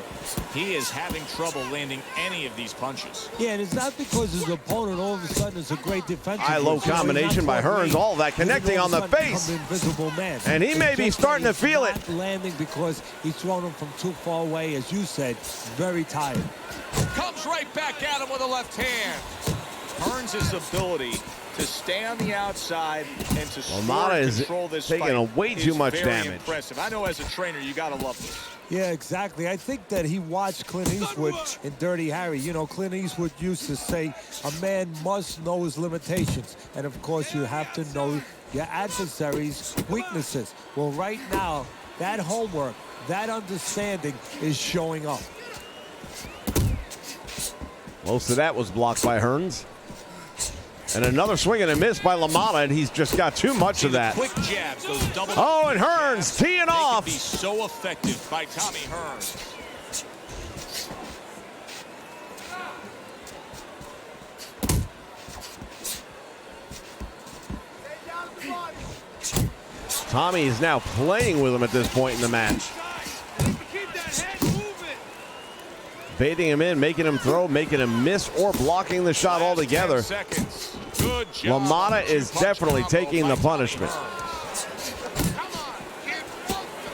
He is having trouble landing any of these punches. Yeah, and it's not because his opponent all of a sudden is a great defensive. High-low combination by Hearns, all that connecting on the face. Invisible man. And he may It's be just starting that to feel he's it. not landing because he's thrown him from too far away, as you said, very tired. Comes right back at him with a left hand. Hearns' ability to stay on the outside and to Lamada is control this taking fight way too is much very damage. impressive. I know as a trainer, you got to love this. Yeah, exactly. I think that he watched Clint Eastwood in Dirty Harry. You know, Clint Eastwood used to say, a man must know his limitations. And, of course, you have to know your adversary's weaknesses. Well, right now, that homework, that understanding is showing up. Most of that was blocked by Hearns. And another swing and a miss by Lamada, and he's just got too much of that. Quick jabs, those double. Oh, and Hearns teeing They can off. be so effective by Tommy Hearns. Tommy is now playing with him at this point in the match. Keep that head moving. Baiting him in, making him throw, making him miss, or blocking the shot Last altogether. 10 seconds. Good job. Lamada is Two-punch definitely combo taking by the Tommy punishment. Hearns.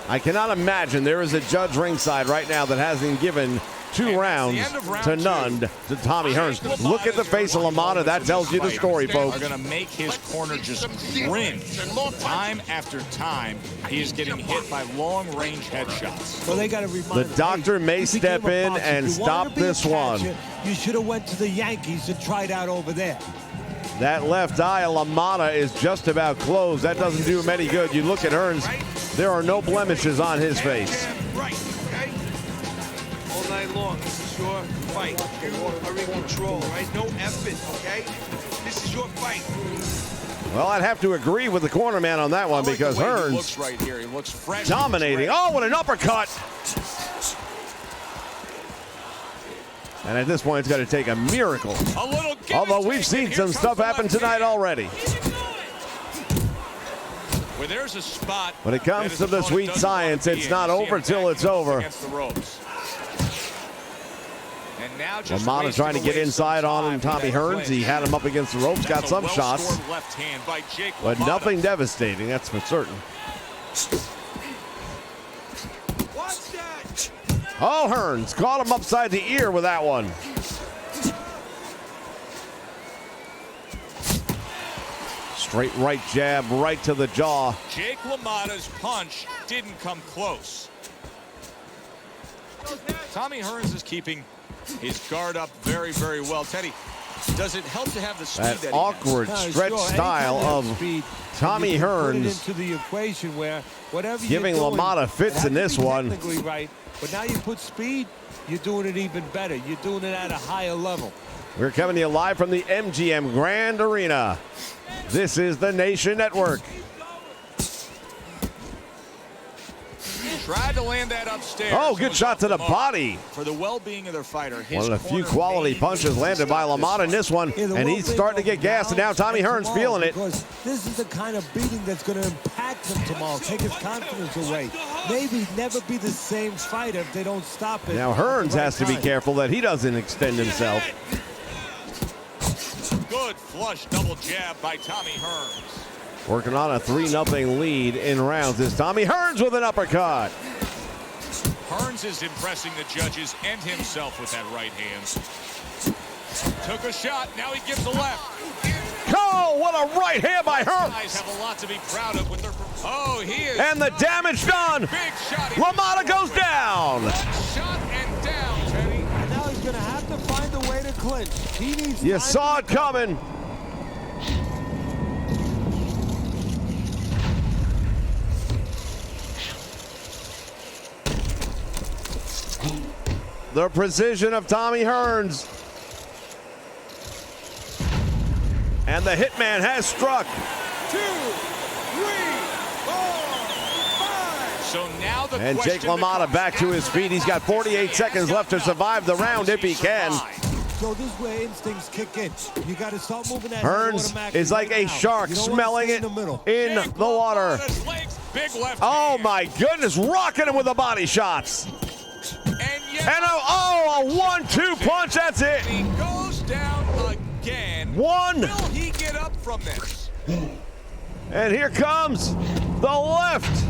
I cannot imagine there is a judge ringside right now that hasn't given two rounds end of round to two. none to Tommy Hearns. Look at the face of Lamada. That tells you the story, Are folks. going to make his corner just cringe. Time after time, he is getting hit by long-range headshots. So they got to remind The him, doctor hey, may you step became a in boxer. and You wanted stop to be a this one. catcher, you should have went to the Yankees and tried out over there. That left eye of Lamada is just about closed. That doesn't do him any good. You look at Hearns, there are no blemishes on his face. Right, okay? All night long, this is your fight. You are in control, right? No effort, okay? This is your fight. Well, I'd have to agree with the corner man on that one, I like because the way he Hearns looks right here. He looks fresh. dominating. Oh, what an uppercut. And at this point, it's got to take a miracle. A little give Although and we've take, seen and some here stuff comes the happen left tonight hand. already. Where there's a spot When it comes that his to the opponent sweet doesn't want science, to be it's in. not You see over him till backing it's up over. against the ropes. And now just Lamada wasting trying to get away some inside on him. time with Tommy that Hearns, clinch. he had him up against the ropes, got That's a some shots, well-scored left hand by Jake but LaMotta. nothing devastating, that's for certain. Watch that. Oh, Hearns caught him upside the ear with that one. Straight right jab, right to the jaw. Jake LaMotta's punch didn't come close. Tommy Hearns is keeping his guard up very, very well. Teddy, does it help to have the speed That that he awkward has? stretch Sure. style Anytime you of have speed, Tommy you can put it Hearns. into the equation where whatever Giving you're doing, LaMotta fits you have in to this be one. technically right, but now you put speed, you're doing it even better. You're doing it at a higher level. We're coming to you live from the MGM Grand Arena. This is the Nation Network. Tried to land that upstairs. Oh, good shot to the body. For the well-being of their fighter. One of the few quality punches landed by LaMotta in this one, Yeah, the and he's one starting to thing get gassed, and now Tommy and Hearns tomorrow, feeling it. Because this is the kind of beating that's going to impact him tomorrow, take his confidence away. Maybe never be the same fighter if they don't stop it. Now at the Hearns right has to be time. careful that he doesn't extend himself. Good flush double jab by Tommy Hearns. Working on a 3-0 lead in rounds is Tommy Hearns with an uppercut. Hearns is impressing the judges and himself with that right hand. Took a shot, now he gives a left. Oh, what a right hand by Guys Hearns. have a lot to be proud of with their... Oh, he is... And the damage done. Big shot. LaMotta goes down. Shot and down, Teddy. And now he's going to have to find a way to clinch. He needs You time saw to it coming. The precision of Tommy Hearns. And the hitman has struck. 2, 3, 4, 5. So now the And Jake question LaMotta becomes, back to his feet. He's got 48 seconds left to survive the round if he can. So this is where instincts kick in. You got to start moving that head Hearns automatically is like right a now. shark You don't wanna smelling stay it in the middle. in Jake the water. LaMotta's legs, big left Oh hand. my goodness, rocking him with the body shots. And yet And a 1-2 punch, that's it. he goes down again. One. Will he get up from this? And here comes the left.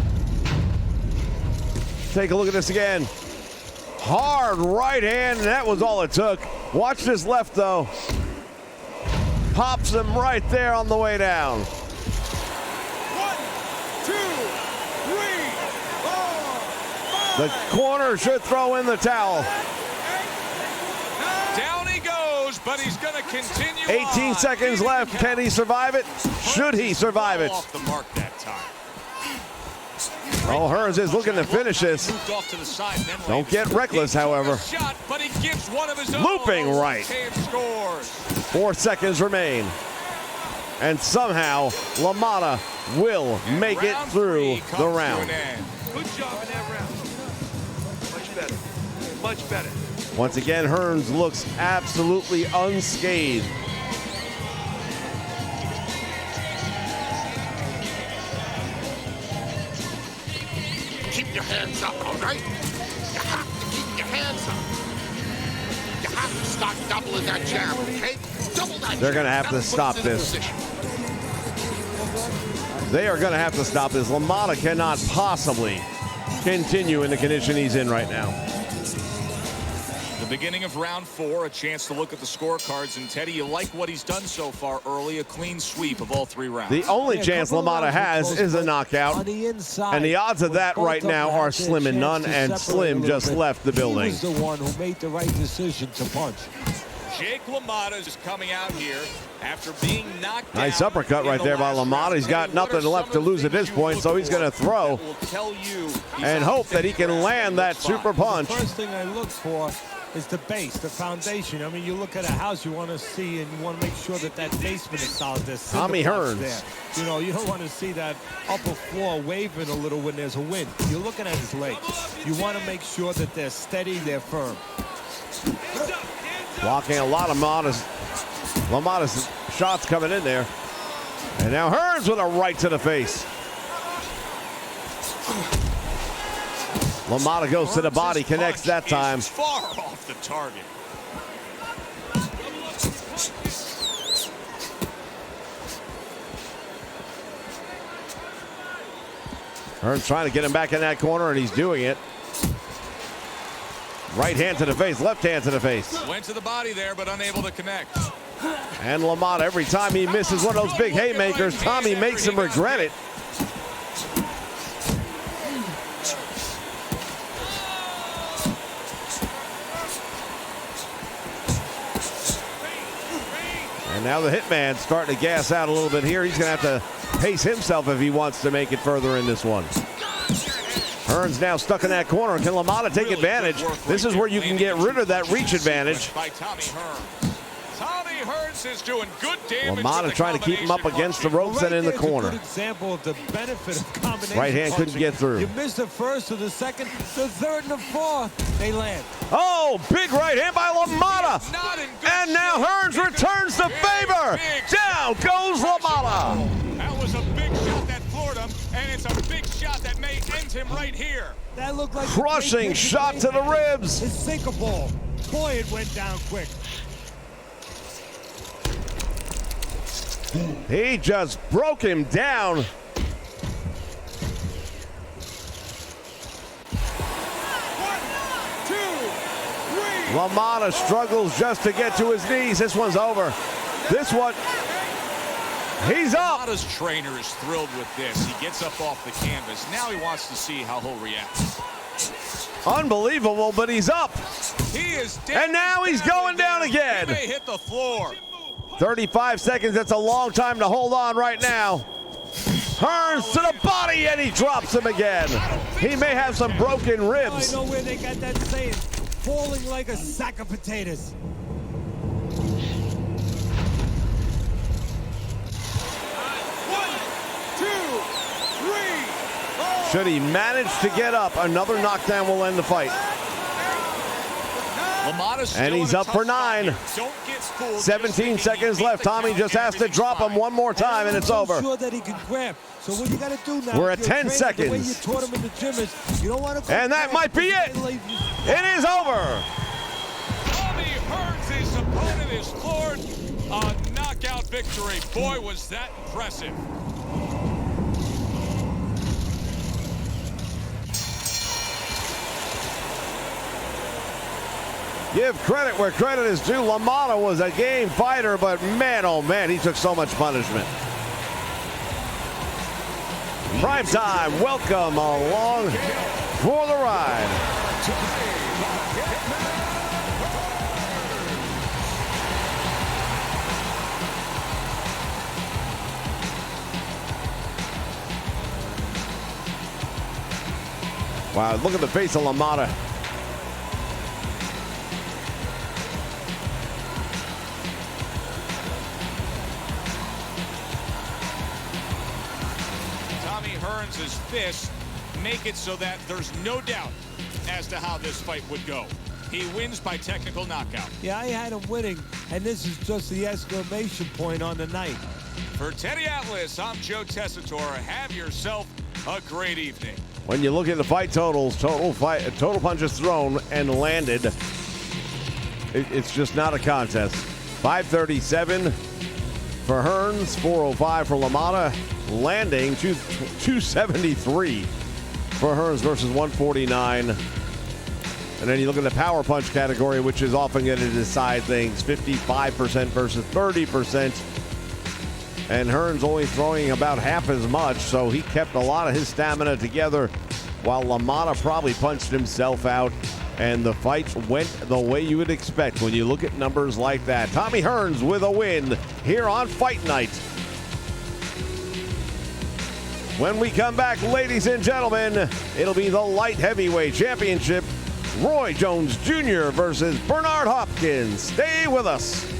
Take a look at this again. Hard right hand, and that was all it took. Watch this left, though. Pops him right there on the way down. 1, 2, 3, 4, 5. The corner should throw in the towel. Down he goes, but he's going to continue 18 on. seconds left. Can he survive it? Should he survive it? Off the mark that time. Oh, Hearns is looking to finish this. Moved off to the side, then Don't landed. get reckless, He took a however. shot, but he gives one of his own. Looping right. And scores. 4 seconds remain. And somehow, LaMotta will make it Round through three comes the to round. an end. Good job in that round. Much better. Much better. Once again, Hearns looks absolutely unscathed. Keep your hands up, all right? You have to keep your hands up. You have to start doubling that jab, okay? Double that They're jab. gonna have to That'll put stop us in a this. position. They are going to have to stop this. LaMotta cannot possibly continue in the condition he's in right now. The beginning of round 4, a chance to look at the scorecards. And Teddy, you like what he's done so far early, a clean sweep of all 3 rounds. The only Yeah, chance couple of LaMotta rounds were has close, is a but knockout. on the inside, And the odds of when that both right of them now had are their slim and chance none, to and separate Slim a little just bit, left the building. He was the one who made the right decision to punch. Jake LaMotta is coming out here after being knocked Nice down uppercut in right the there by last LaMotta. round. He's got Teddy, what nothing are left some to of the lose at things this you point, look so he's for going to throw that will tell you he's and on hope that he can track land that to look super fine. punch. The first thing I look for is the base, the foundation. I mean, you look at a house, you want to see and you want to make sure that that basement is solid. There's cinder Tommy blocks Hearns. there. You know, you don't want to see that upper floor waving a little when there's a wind. You're looking at his legs. You want to make sure that they're steady, they're firm. Blocking a lot of LaMotta's shots coming in there. And now Hearns with a right to the face. LaMotta goes to the body, Hearns' connects that punch time. is far off the target. Hearns trying to get him back in that corner, and he's doing it. Right hand to the face, left hand to the face. Went to the body there, but unable to connect. And LaMotta, every time he misses one of those big haymakers, Tommy makes him regret it. And now the Hitman's starting to gas out a little bit here. He's going to have to pace himself if he wants to make it further in this one. Hearns now stuck in that corner. Can LaMotta take advantage? This is where you can get rid of that reach advantage. By Tommy Hearns. Tommy Hearns is doing good damage. LaMotta trying to keep him up against the ropes and in the corner. Good example of the benefit of combination. Right hand couldn't get through. You missed the first or the second, the third and the fourth, they land. Oh, big right hand by LaMotta. And now Hearns returns the favor. Down goes LaMotta. That was a big shot that floored him, and it's a big shot that may end him right here. That looked like crushing shot to the ribs. It's sinkable. Boy, it went down quick. He just broke him down. LaMotta struggles just to get to his knees. This one's over. This one, he's up. LaMotta's trainer is thrilled with this. He gets up off the canvas. Now he wants to see how he'll react. Unbelievable, but he's up. He is down. And now he's going down again. He may hit the floor. 35 seconds, that's a long time to hold on right now. Hearns to the body, and he drops him again. He may have some broken ribs. I know where they got that saying, falling like a sack of potatoes. Should he manage to get up, another knockdown will end the fight. And he's up for 9. 17 seconds left. Tommy just has to drop him one more time, and it's over. Sure that he can grab. So what you got to do now? We're at 10 seconds. The way you taught him in the gym is you don't want to. And that might be it. It is over. Tommy Hearns' opponent is floored. A knockout victory. Boy, was that impressive. Give credit where credit is due. LaMotta was a game fighter, but man, oh man, he took so much punishment. Prime time, welcome along for the ride. Wow, look at the face of LaMotta. Hearns' fists make it so that there's no doubt as to how this fight would go. He wins by technical knockout. Yeah, I had him winning, and this is just the exclamation point on the night. For Teddy Atlas, I'm Joe Tessitore. Have yourself a great evening. When you look at the fight totals, total punches thrown and landed, it's just not a contest. 537 for Hearns, 405 for LaMotta. Landing 273 for Hearns versus 149. And then you look at the power punch category, which is often going to decide things. 55% versus 30%. And Hearns only throwing about half as much, so he kept a lot of his stamina together while LaMotta probably punched himself out. And the fight went the way you would expect when you look at numbers like that. Tommy Hearns with a win here on Fight Night. When we come back, ladies and gentlemen, it'll be the light heavyweight championship. Roy Jones Jr. versus Bernard Hopkins. Stay with us.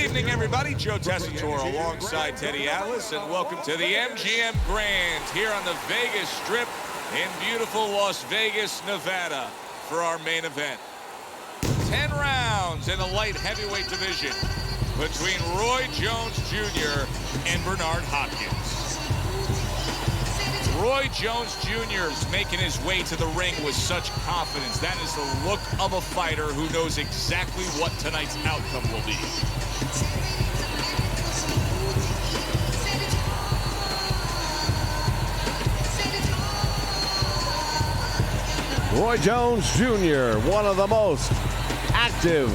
evening, everybody. Joe Tessitore alongside Teddy Atlas, and welcome to the MGM Grand here on the Vegas Strip in beautiful Las Vegas, Nevada for our main event. 10 rounds in the light heavyweight division between Roy Jones Jr. and Bernard Hopkins. Roy Jones Jr. is making his way to the ring with such confidence. That is the look of a fighter who knows exactly what tonight's outcome will be. Roy Jones Jr., one of the most active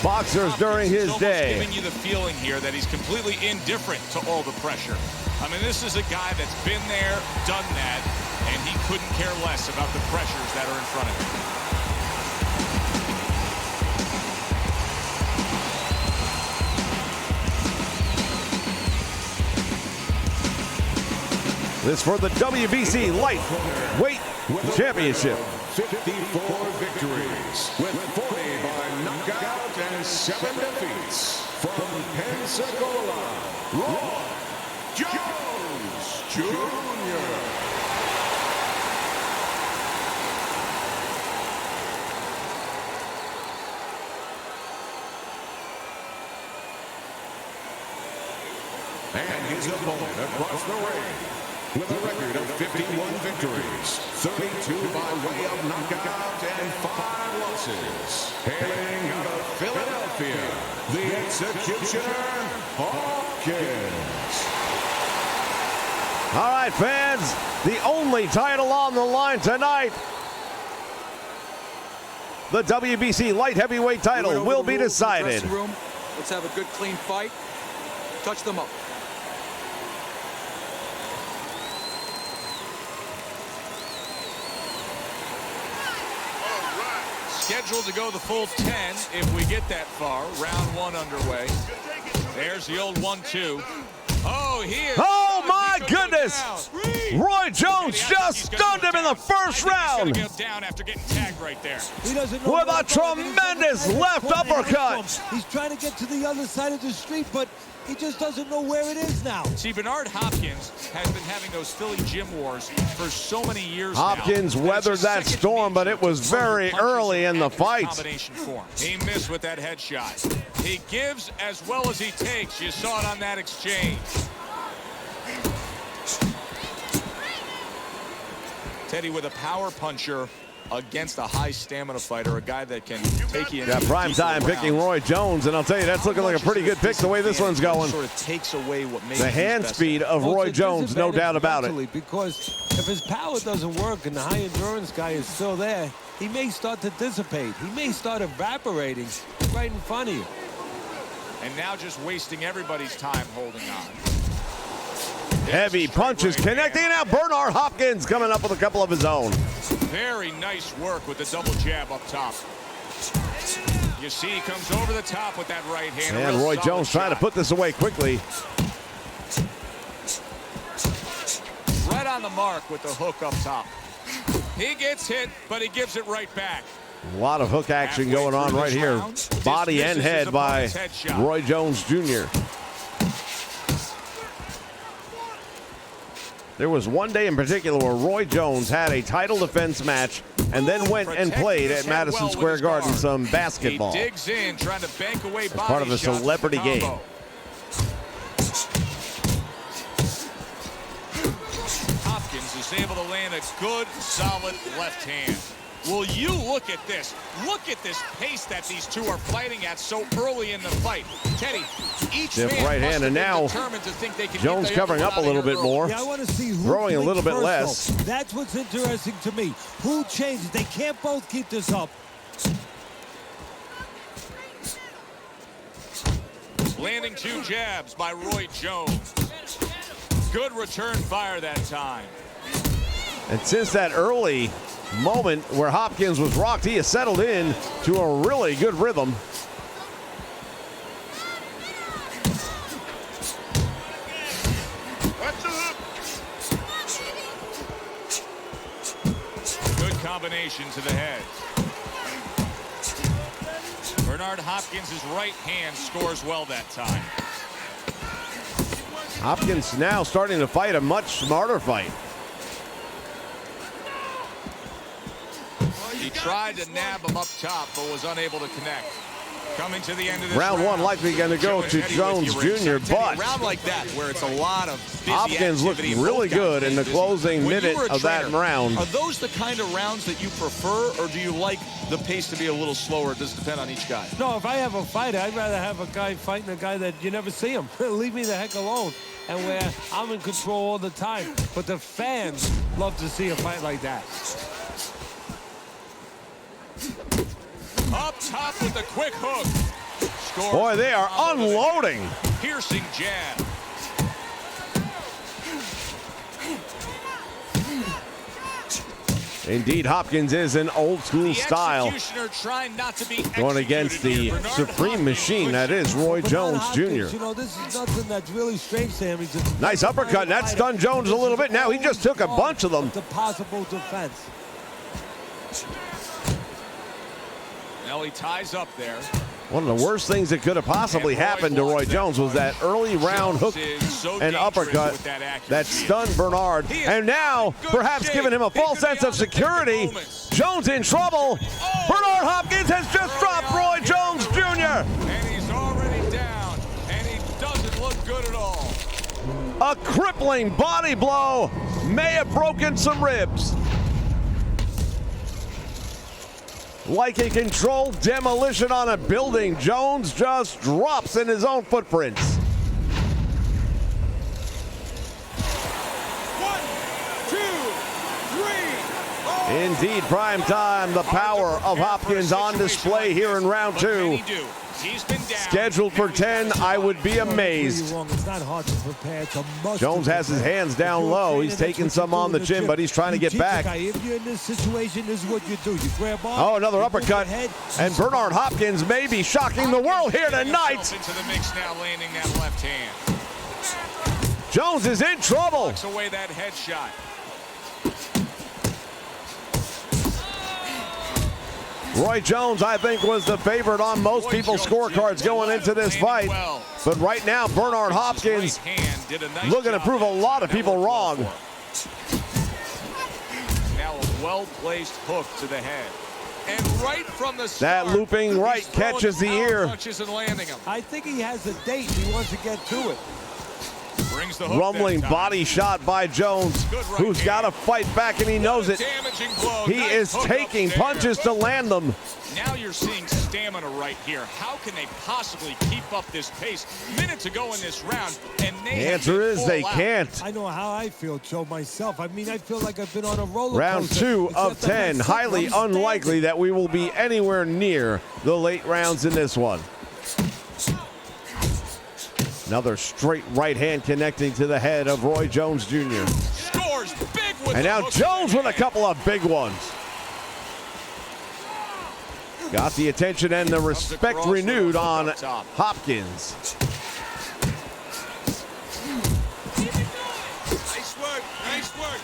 boxers during his day. Giving you the feeling here that he's completely indifferent to all the pressure. I mean, this is a guy that's been there, done that, and he couldn't care less about the pressures that are in front of him. This for the WBC Lightweight Championship. 54 victories with 40 by knockout and 7 defeats. From Pensacola, Roy Jones Jr. And his opponent across the ring, with a record of 51 victories, 32 by way of knockout, and 5 losses. Hailing out of Philadelphia, the Executioner, Hopkins. All right, fans, the only title on the line tonight. The WBC Light Heavyweight title will be decided. Let's have a good, clean fight. Touch them up. Scheduled to go the full 10 if we get that far. Round 1 underway. There's the old 1-2. Oh, he is. Oh, my goodness. Roy Jones just stunned him in the first round. He's down after getting tagged right there. He doesn't know With a tremendous left uppercut. He's trying to get to the other side of the street, but he just doesn't know where it is now. See, Bernard Hopkins has been having those Philly gym wars for so many years Hopkins now. weathered that storm, but it was very early in the fight. Combination form. He missed with that headshot. He gives as well as he takes. You saw it on that exchange. Teddy with a power puncher against a high stamina fighter, a guy that can take you into prime time picking Roy Jones, and I'll tell you, that's looking like a pretty good pick the way this one's going. Sort of takes away what makes the hand speed of Roy Jones, no doubt about it. Because if his power doesn't work and the high endurance guy is still there, he may start to dissipate. He may start evaporating right in front of you. And now just wasting everybody's time holding on. Heavy punches connecting. Now Bernard Hopkins coming up with a couple of his own. Very nice work with the double jab up top. You see he comes over the top with that right hand. And Roy Jones trying to put this away quickly. Right on the mark with the hook up top. He gets hit, but he gives it right back. A lot of hook action going on right here. Body and head by Roy Jones Jr. There was one day in particular where Roy Jones had a title defense match and then went and played at Madison Square Garden some basketball. He digs in, trying to bank away as part of a celebrity game. Hopkins is able to land a good, solid left hand. Will you look at this? Look at this pace that these two are fighting at so early in the fight. Teddy, each man right hand, and now determined to think they can Jones covering up a little bit more. Yeah, I want to see who throwing a little bit less. Though. That's what's interesting to me. Who changes? They can't both keep this up. Landing 2 jabs by Roy Jones. Good return fire that time. And since that early moment where Hopkins was rocked, he has settled in to a really good rhythm. Good combination to the head. Bernard Hopkins' right hand scores well that time. Hopkins now starting to fight a much smarter fight. He tried to nab him up top, but was unable to connect. Coming to the end of this Round one likely going to go to Jones Jr., but a round like that where it's a lot of busy Hopkins looked activity, really both good guys in the busy. closing When you minute were a of that trainer, round. Are those the kind of rounds that you prefer, or do you like the pace to be a little slower? It does depend on each guy. No, if I have a fight, I'd rather have a guy fighting a guy that you never see him. Leave me the heck alone. And where I'm in control all the time. But the fans love to see a fight like that. Up top with the quick hook. Scores Boy, they are unloading. Piercing jab. Indeed, Hopkins is an old school style. Executioner trying not to be Going against the executed here. supreme Bernard machine Hopkins that is Roy Bernard Jones Hopkins, Jr. You know, this is nothing that's really strange to him. He's just Nice uppercut, and that stunned Jones a little bit. Now he just took a bunch of them. The possible defense. Now he ties up there. One of the worst things that could have possibly happened to Roy Jones was that early round hook and uppercut that stunned Bernard. And now, perhaps giving him a false sense of security, Jones in trouble. Bernard Hopkins has just dropped Roy Jones Jr. And he's already down, and he doesn't look good at all. A crippling body blow may have broken some ribs. Like a controlled demolition on a building, Jones just drops in his own footprints. 1, 2, 3. Indeed, prime time, the power of Hopkins on display here in round two. Scheduled for 10, I would be amazed. It's not hard to prepare. It's a must. Jones has his hands down low. He's taking some on the chin, but he's trying to get back. If you're in this situation, this is what you do. You grab on. Oh, another uppercut. And Bernard Hopkins may be shocking the world here tonight. Into the mix now, landing that left hand. Jones is in trouble. Tucks away that headshot. Roy Jones, I think, was the favorite on most people's scorecards going into this fight. But right now, Bernard Hopkins looking to prove a lot of people wrong. Now a well-placed hook to the head. And right from the That start, looping right catches the ear. punches and landing him. I think he has a date. He wants to get to it. Brings the hook Rumbling that time. body shot by Jones, Good right who's hand. got to fight back, and he knows it. Damaging blow. He Nice is hook taking up there. punches to land them. Now you're seeing stamina right here. How can they possibly keep up this pace? Minutes ago in this round, and they The have answer been is they all out. can't. I know how I feel, Joe, myself. I mean, I feel like I've been on a roller Round coaster. 2 of Except I'm 10. not Highly sitting, I'm unlikely standing. that we will be anywhere near the late rounds in this one. Another straight right hand connecting to the head of Roy Jones Jr. Scores big with And the now hook Jones to the with a head. couple of big ones. Got the attention and the respect across renewed the hook on up top. Hopkins. Nice work. Nice work.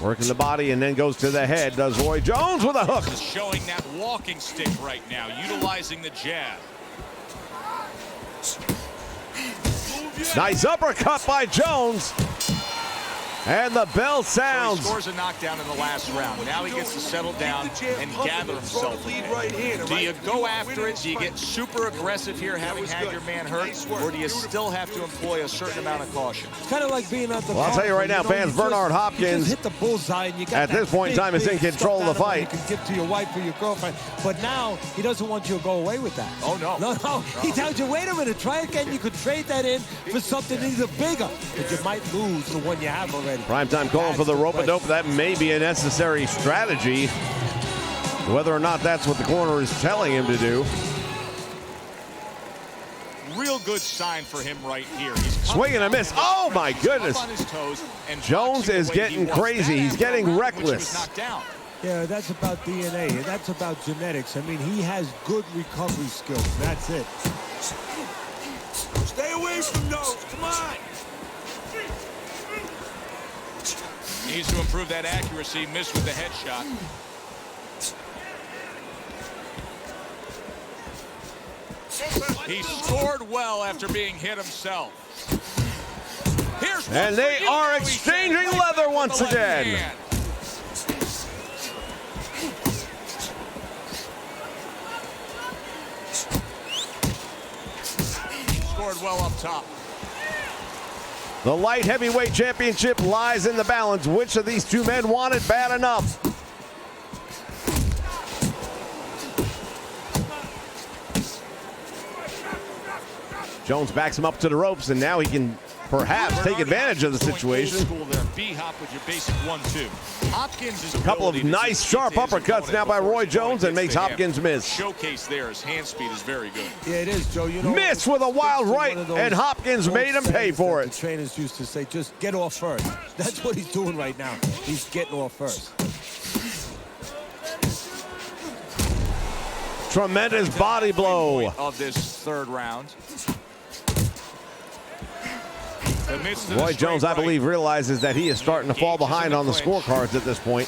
Working the body and then goes to the head. Does Roy Jones with a hook. Is showing that walking stick right now, utilizing the jab. Nice uppercut by Jones. And the bell So he sounds. scores a knockdown in the last round. Now he gets to settle down and gather himself again. Do you go after it? Do you get super aggressive here, having had your man hurt? Or do you still have to employ a certain amount of caution? It's kind of like being at the Well, I'll tell you right now, fans, Bernard Hopkins, you just hit the bullseye and you got at that this point in big, time, is in big control of the stuffed animal fight. You can give to your wife or your girlfriend. But now he doesn't want you to go away with that. Oh, no. No. He tells you, wait a minute, try again. You could trade that in for something even bigger. But you might lose the one you have already. Primetime calling for the rope-a-dope. That may be a necessary strategy. Whether or not that's what the corner is telling him to do. Real good sign for him right here. He's Swing and a miss. Oh, my goodness. up on his toes and Jones boxing is the way he getting wants. crazy. That He's after a getting round in which he was reckless. knocked down. Yeah, that's about DNA, and that's about genetics. I mean, he has good recovery skills. That's it. Stay away from those. Come on. Needs to improve that accuracy. Missed with the headshot. He scored well after being hit himself. And they are exchanging leather once again. Scored well up top. The light heavyweight championship lies in the balance. Which of these two men want it bad enough? Jones backs him up to the ropes, and now he can perhaps take advantage of the situation. B-hop with your basic 1-2. Hopkins is a couple of nice sharp uppercuts now by Roy Jones and makes Hopkins miss. Showcase there, his hand speed is very good. Yeah, it is, Joe. You know, miss with a wild right, and Hopkins made him pay for it. The trainers used to say, just get off first. That's what he's doing right now. He's getting off first. Tremendous body blow of this third round. Roy Jones, I believe, realizes that he is starting to fall behind on the scorecards at this point.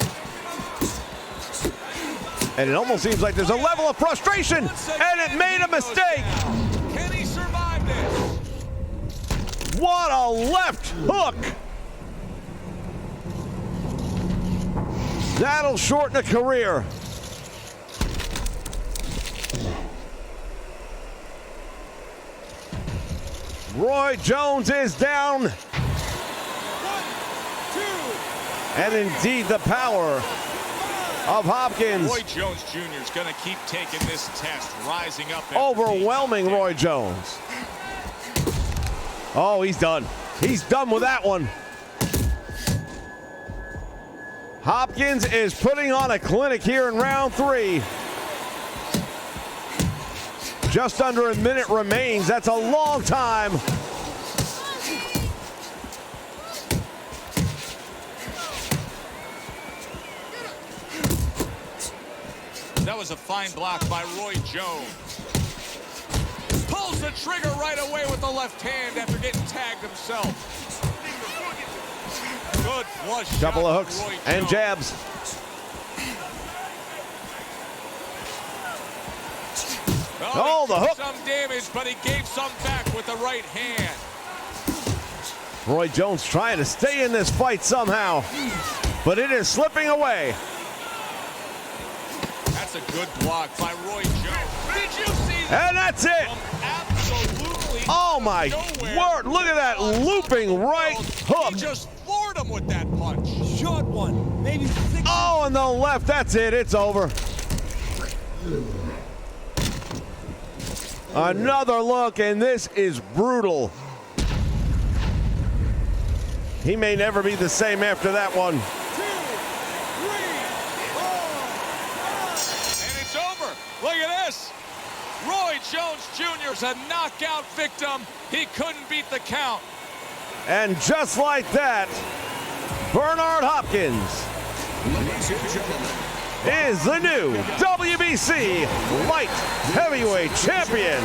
And it almost seems like there's a level of frustration, and it made a mistake. Can he survive this? What a left hook. That'll shorten a career. Roy Jones is down. 1, 2. And indeed the power of Hopkins. Roy Jones Jr. is going to keep taking this test, rising up. Overwhelming Roy Jones. Oh, he's done. He's done with that one. Hopkins is putting on a clinic here in round 3. Just under a minute remains. That's a long time. That was a fine block by Roy Jones. Pulls the trigger right away with the left hand after getting tagged himself. Good flush. Couple of hooks and jabs. Oh, the hook. Some damage, but he gave some back with the right hand. Roy Jones trying to stay in this fight somehow, but it is slipping away. That's a good block by Roy Jones. Did you see that? And that's it. Absolutely. Oh my word! Look at that looping right hook. He just floored him with that punch. Short one, maybe 6. Oh, and the left. That's it. It's over. Another look, and this is brutal. He may never be the same after that one. 2, 3, 4, 5. And it's over. Look at this. Roy Jones Jr. is a knockout victim. He couldn't beat the count. And just like that, Bernard Hopkins is the new WBC light heavyweight champion.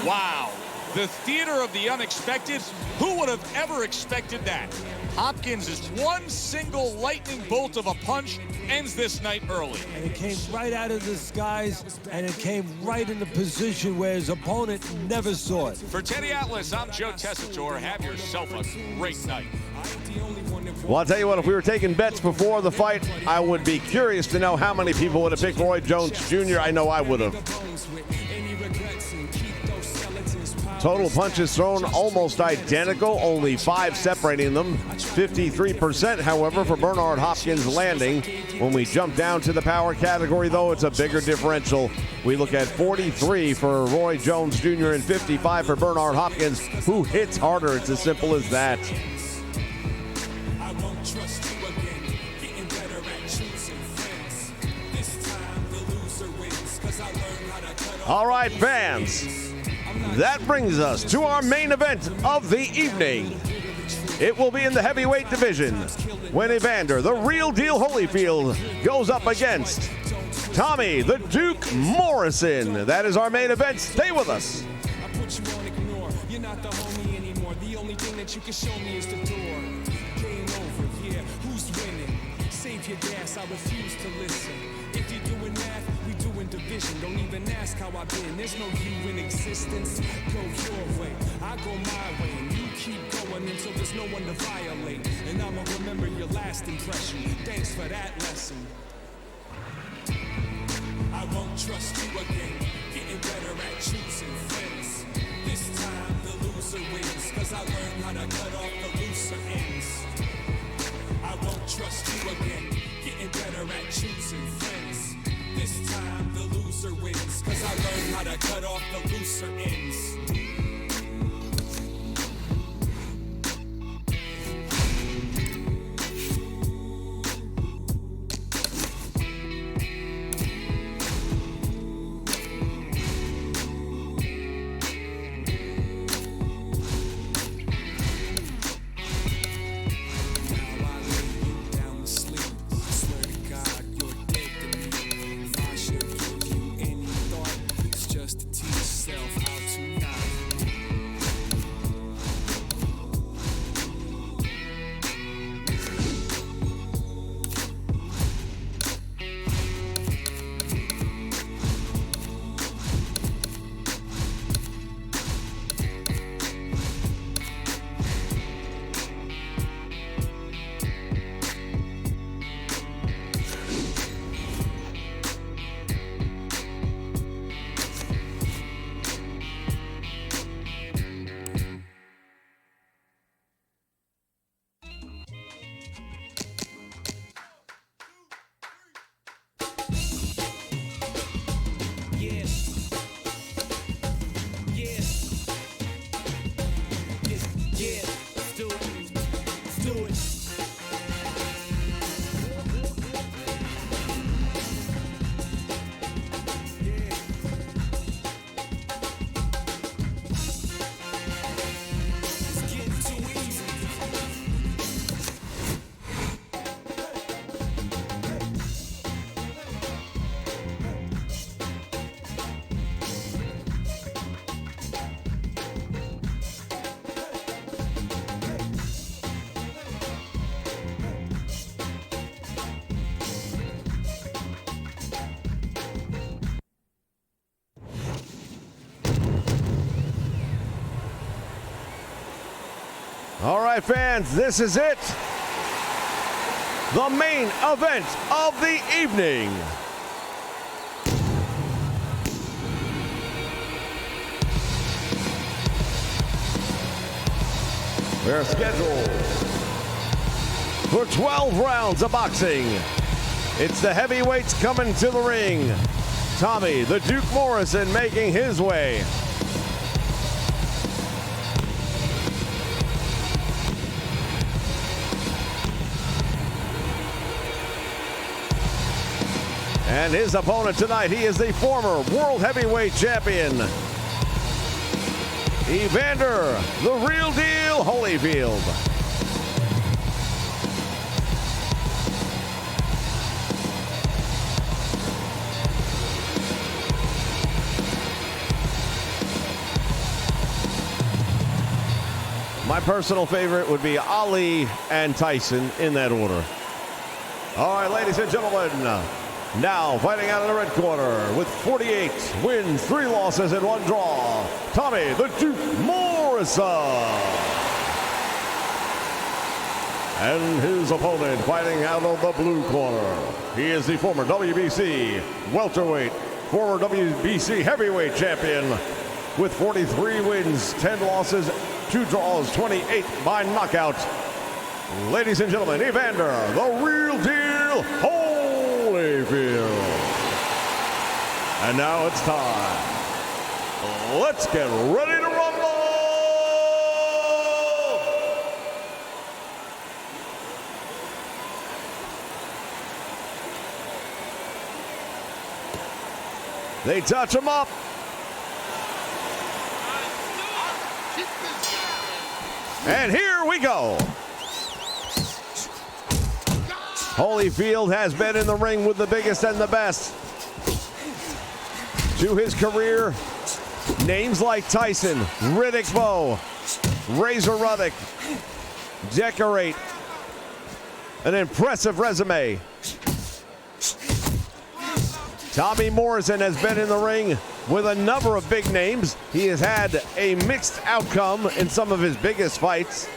Wow. The theater of the unexpected. Who would have ever expected that? Hopkins is one single lightning bolt of a punch ends this night early. And it came right out of the skies, and it came right in the position where his opponent never saw it. For Teddy Atlas, I'm Joe Tessitore. Have yourself a great night. Well, I'll tell you what, if we were taking bets before the fight, I would be curious to know how many people would have picked Roy Jones Jr. I know I would have. Total punches thrown almost identical, only 5 separating them. 53%, however, for Bernard Hopkins landing. When we jump down to the power category, though, it's a bigger differential. We look at 43 for Roy Jones Jr. and 55 for Bernard Hopkins, who hits harder. It's as simple as that. All right, fans. That brings us to our main event of the evening. It will be in the heavyweight division when Evander, the real deal Holyfield, goes up against Tommy, the Duke Morrison. That is our main event. Stay with us. that you can show me is the door. Game over, yeah, who's winning? Save your gas, I refuse to listen. If you're doing math, we doing division. Don't even ask how I've been, there's no you in existence. Go your way, I go my way, and you keep going until there's no one to violate. And I'ma remember your last impression. Thanks for that lesson. I won't trust you again, getting better at choosing friends. This time the loser wins, cause I learned how to cut off the looser ends. I won't trust you again, getting better at choosing friends. This time the loser wins, cause I learned how to cut off the looser ends. All right, fans, this is it. The main event of the evening. We're scheduled for 12 rounds of boxing. It's the heavyweights coming to the ring. Tommy the Duke Morrison making his way. And his opponent tonight, he is the former World Heavyweight Champion, Evander, the Real Deal Holyfield. My personal favorite would be Ali and Tyson in that order. All right, ladies and gentlemen. Now fighting out of the red corner with 48 wins, 3 losses, and 1 draw, Tommy the Duke Morrison. And his opponent fighting out of the blue corner. He is the former WBC welterweight, former WBC heavyweight champion with 43 wins, 10 losses, 2 draws, 28 by knockout. Ladies and gentlemen, Evander, the Real Deal Holyfield. And now it's time. Let's get ready to rumble! They touch him up. And here we go. Holyfield has been in the ring with the biggest and the best. To his career, names like Tyson, Riddick Bowe, Razor Ruddock decorate an impressive resume. Tommy Morrison has been in the ring with a number of big names. He has had a mixed outcome in some of his biggest fights.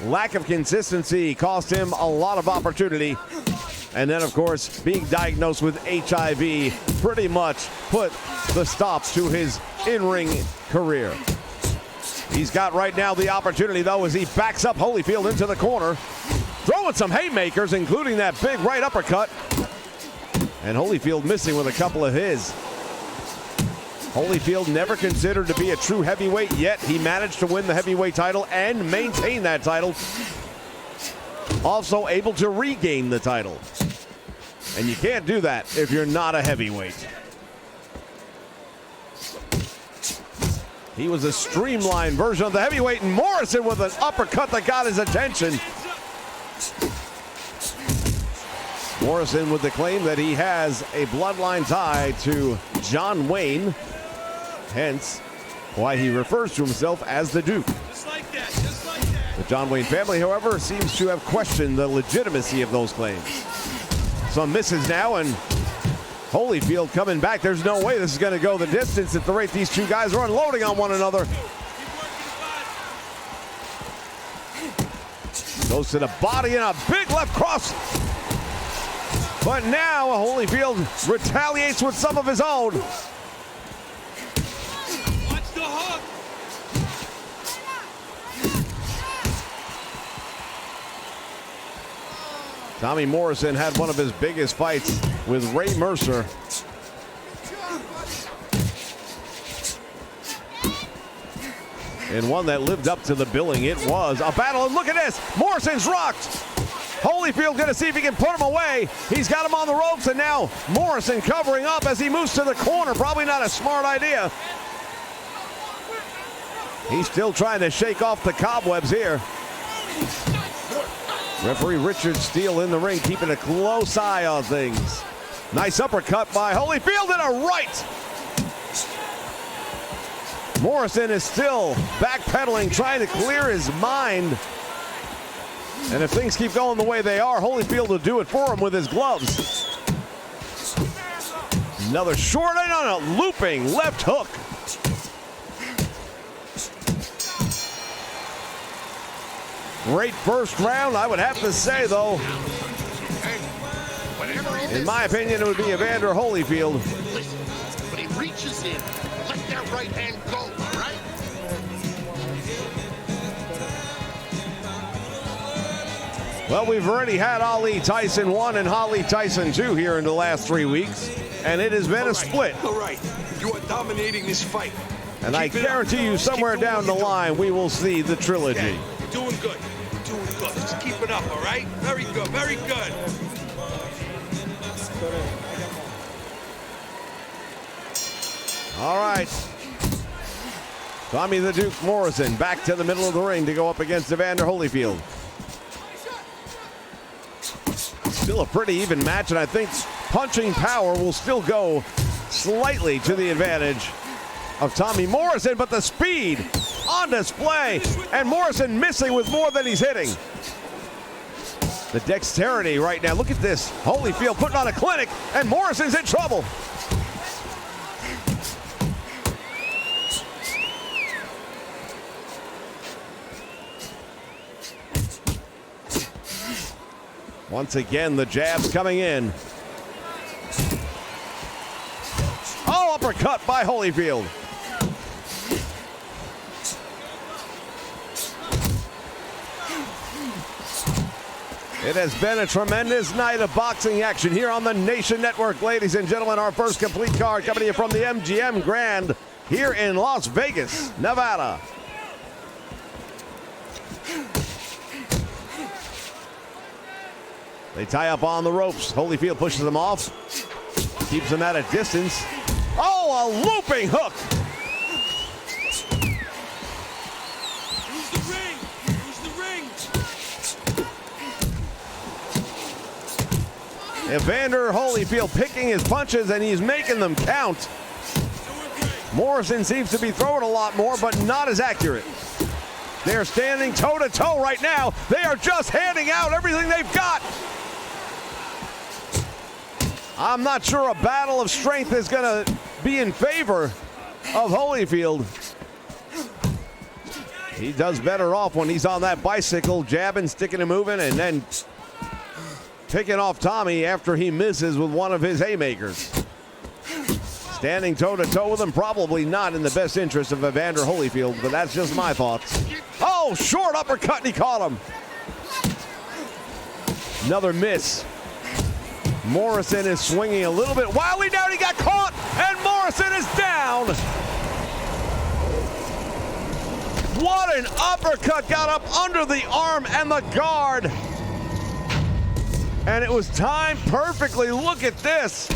Lack of consistency cost him a lot of opportunity. And then, of course, being diagnosed with HIV pretty much put the stop to his in-ring career. He's got right now the opportunity, though, as he backs up Holyfield into the corner, throwing some haymakers, including that big right uppercut. And Holyfield missing with a couple of his. Holyfield never considered to be a true heavyweight, yet he managed to win the heavyweight title and maintain that title. Also able to regain the title. And you can't do that if you're not a heavyweight. He was a streamlined version of the heavyweight, and Morrison with an uppercut that got his attention. Morrison with the claim that he has a bloodline tie to John Wayne, hence why he refers to himself as the Duke. Just like that, just like that. The John Wayne family, however, seems to have questioned the legitimacy of those claims. Some misses now, and Holyfield coming back. There's no way this is going to go the distance at the rate these two guys are unloading on one another. Goes to the body and a big left cross. But now Holyfield retaliates with some of his own. Watch the hook. Tommy Morrison had one of his biggest fights with Ray Mercer. And one that lived up to the billing. It was a battle, and look at this. Morrison's rocked. Holyfield going to see if he can put him away. He's got him on the ropes, and now Morrison covering up as he moves to the corner. Probably not a smart idea. He's still trying to shake off the cobwebs here. Referee Richard Steele in the ring, keeping a close eye on things. Nice uppercut by Holyfield and a right. Morrison is still backpedaling, trying to clear his mind. And if things keep going the way they are, Holyfield will do it for him with his gloves. Another short and on a looping left hook. Great first round, I would have to say, though. In my opinion, it would be Evander Holyfield. Listen, but he reaches in, let that right hand go, all right? Well, we've already had Ali Tyson 1 and Ali Tyson 2 here in the last 3 weeks, and it has been a split. All right, you are dominating this fight. And I guarantee you somewhere down the line we will see the trilogy. Yeah, you're doing good. You're doing good. Just keep it up, all right? Very good, very good. All right. Tommy the Duke Morrison back to the middle of the ring to go up against Evander Holyfield. Still a pretty even match, and I think punching power will still go slightly to the advantage of Tommy Morrison, but the speed on display, and Morrison missing with more than he's hitting. The dexterity right now, look at this. Holyfield putting on a clinic, and Morrison's in trouble. Once again, the jabs coming in. Oh, uppercut by Holyfield. It has been a tremendous night of boxing action here on the Nation Network. Ladies and gentlemen, our first complete card coming to you from the MGM Grand here in Las Vegas, Nevada. They tie up on the ropes. Holyfield pushes them off. Keeps them at a distance. Oh, a looping hook. Use the ring. Use the ring. Evander Holyfield picking his punches, and he's making them count. Morrison seems to be throwing a lot more, but not as accurate. They're standing toe-to-toe right now. They are just handing out everything they've got. I'm not sure a battle of strength is going to be in favor of Holyfield. He does better off when he's on that bicycle, jabbing, sticking and moving, and then picking off Tommy after he misses with one of his haymakers. Standing toe-to-toe with him, probably not in the best interest of Evander Holyfield, but that's just my thoughts. Oh, short uppercut, and he caught him. Another miss. Morrison is swinging a little bit wildly down. He got caught, and Morrison is down. What an uppercut, got up under the arm and the guard. And it was timed perfectly. Look at this.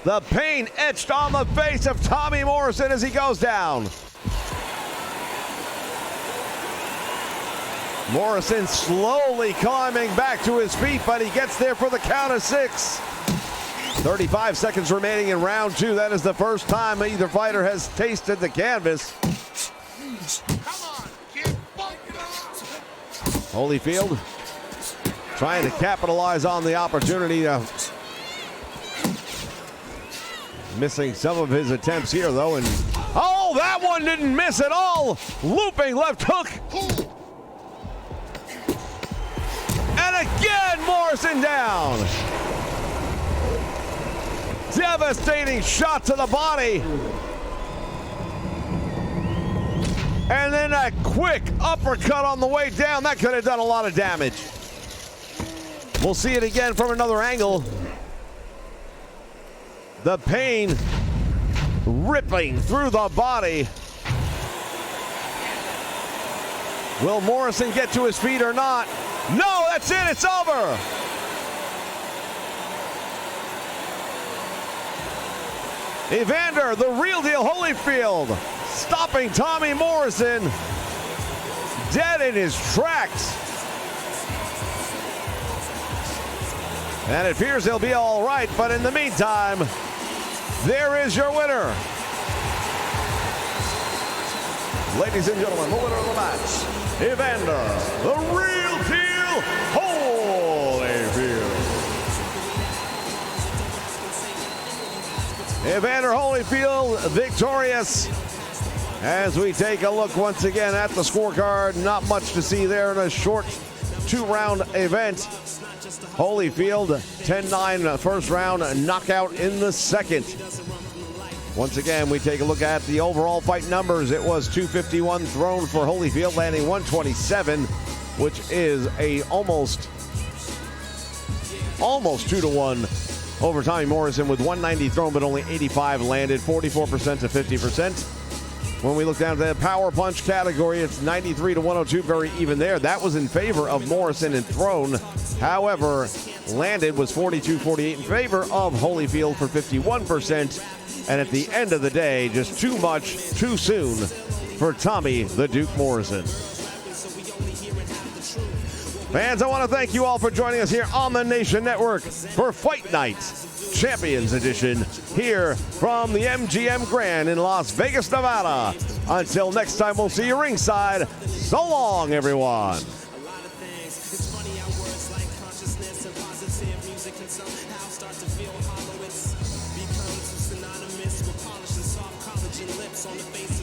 The pain etched on the face of Tommy Morrison as he goes down. Morrison slowly climbing back to his feet, but he gets there for the count of 6. 35 seconds remaining in round 2. That is the first time either fighter has tasted the canvas. Holyfield trying to capitalize on the opportunity. Missing some of his attempts here, though. And oh, that one didn't miss at all. Looping left hook. And again, Morrison down. Devastating shot to the body. And then a quick uppercut on the way down. That could have done a lot of damage. We'll see it again from another angle. The pain ripping through the body. Will Morrison get to his feet or not? No, that's it, it's over. Evander, the real deal Holyfield, stopping Tommy Morrison dead in his tracks. And it appears he'll be all right, but in the meantime, there is your winner. Ladies and gentlemen, the winner of the match, Evander, the real deal Holyfield. Evander Holyfield victorious. As we take a look once again at the scorecard, not much to see there in a short 2-round event. Holyfield, 10-9 first round, knockout in the second. Once again, we take a look at the overall fight numbers. It was 251 thrown for Holyfield, landing 127, which is a almost 2-to-1 over Tommy Morrison, with 190 thrown but only 85 landed, 44% to 50%. When we look down to the power punch category, it's 93 to 102, very even there. That was in favor of Morrison and thrown. However, landed was 42-48 in favor of Holyfield for 51%. And at the end of the day, just too much, too soon for Tommy the Duke Morrison. Fans, I want to thank you all for joining us here on the Nation Network for Fight Night Champions Edition here from the MGM Grand in Las Vegas, Nevada. Until next time, we'll see you ringside. So long, everyone. On the face